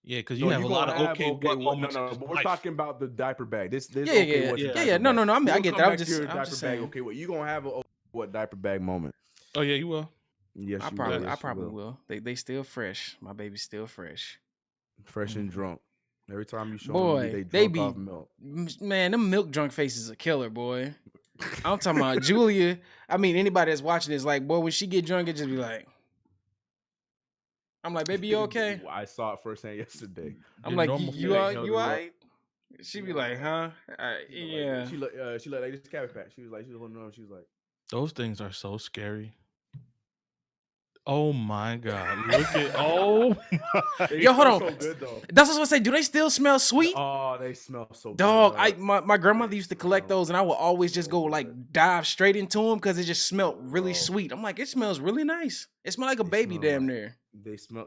yeah, because you have a lot of okay what moments.
No, but we're
life.
talking about the diaper bag. This
Yeah,
okay
yeah,
what's a
yeah,
diaper
yeah. No,
bag.
no, no. I get that. I'm just
diaper bag.
saying.
Okay, what you gonna have a what diaper bag moment?
Oh yeah, you will.
Yes,
I
you
probably,
will.
I
Yes, you
probably
will.
will. They still fresh. My baby's still fresh.
Fresh and drunk. Every time you show
Boy,
them,
they
drunk
be
off milk.
man. Them milk drunk faces a killer, boy. I'm talking about Julia. I mean, anybody that's watching this, like, boy, when she get drunk, it just be like, I'm like, baby, you okay?
I saw it firsthand yesterday.
I'm
Your
like,
normal
you
face.
all right? She be like, huh? Yeah.
She looked like this cabbage patch. She was holding on. She was like,
Those things are so scary. Oh my God! Look at
Yo, hold on.
So good though.
That's what I was gonna say. Do they still smell sweet?
Oh, they smell so
Dog,
good.
my grandmother used to collect those, and I would always just go like dive straight into them because it just smelled really sweet. I'm like, it smells really nice. It smells like a baby damn near.
They smell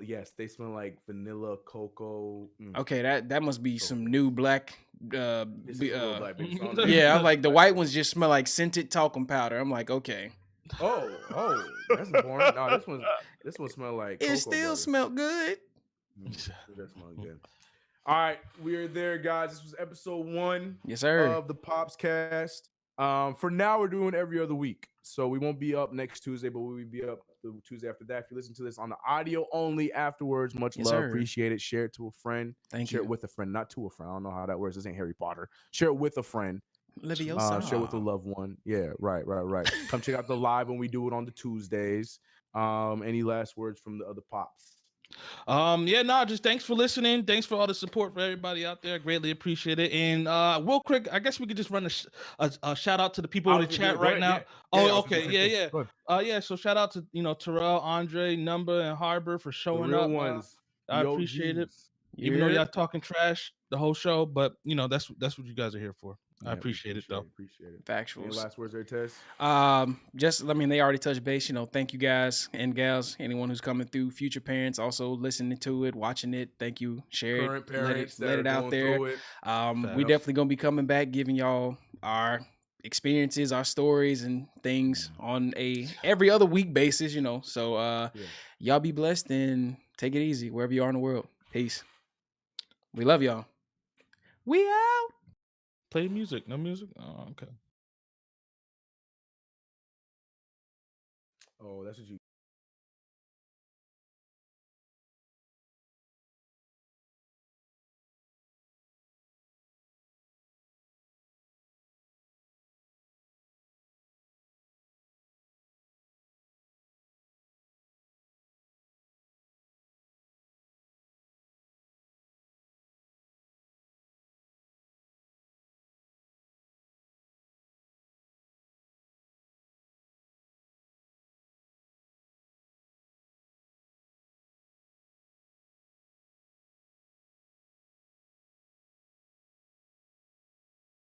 like vanilla, cocoa.
Okay, that must be some new black.
This is real black, baby.
Yeah, I'm like the white ones just smell like scented talcum powder. I'm like, okay.
Oh, that's important. No, this one smell like.
It still smelled good.
That smell good. All right, we're there, guys. This was episode 1.
Yes, sir.
Of the PopsCast. For now, we're doing every other week, so we won't be up next Tuesday, but we will be up the Tuesday after that. If you listen to this on the audio only afterwards, much love,
sir.
appreciate it. Share it to a friend. Share it with a friend, not to a friend. I don't know how that works. This ain't Harry Potter. Share it with a friend. Share with a loved one. Yeah, right. Come check out the live when we do it on the Tuesdays. Any last words from the other pops?
Just thanks for listening. Thanks for all the support for everybody out there. Greatly appreciate it. And real quick, I guess we could just run a shout out to the people in the chat right now. So shout out to Terrell, Andre, Number, and Harbor for showing
the real
up.
ones.
I appreciate it. Even though y'all talking trash the whole show, but that's what you guys are here for. I appreciate it though.
Appreciate it.
Factuals.
Any last words there, Tess?
They already touched base. Thank you guys and gals. Anyone who's coming through, future parents, also listening to it, watching it. Thank you. Share
Current
it.
Parents
let it out there.
It.
We definitely gonna be coming back, giving y'all our experiences, our stories, and things on a every other week basis. So y'all be blessed and take it easy wherever you are in the world. Peace. We love y'all. We out.
Play music. No music? Oh, okay.
Oh, that's what you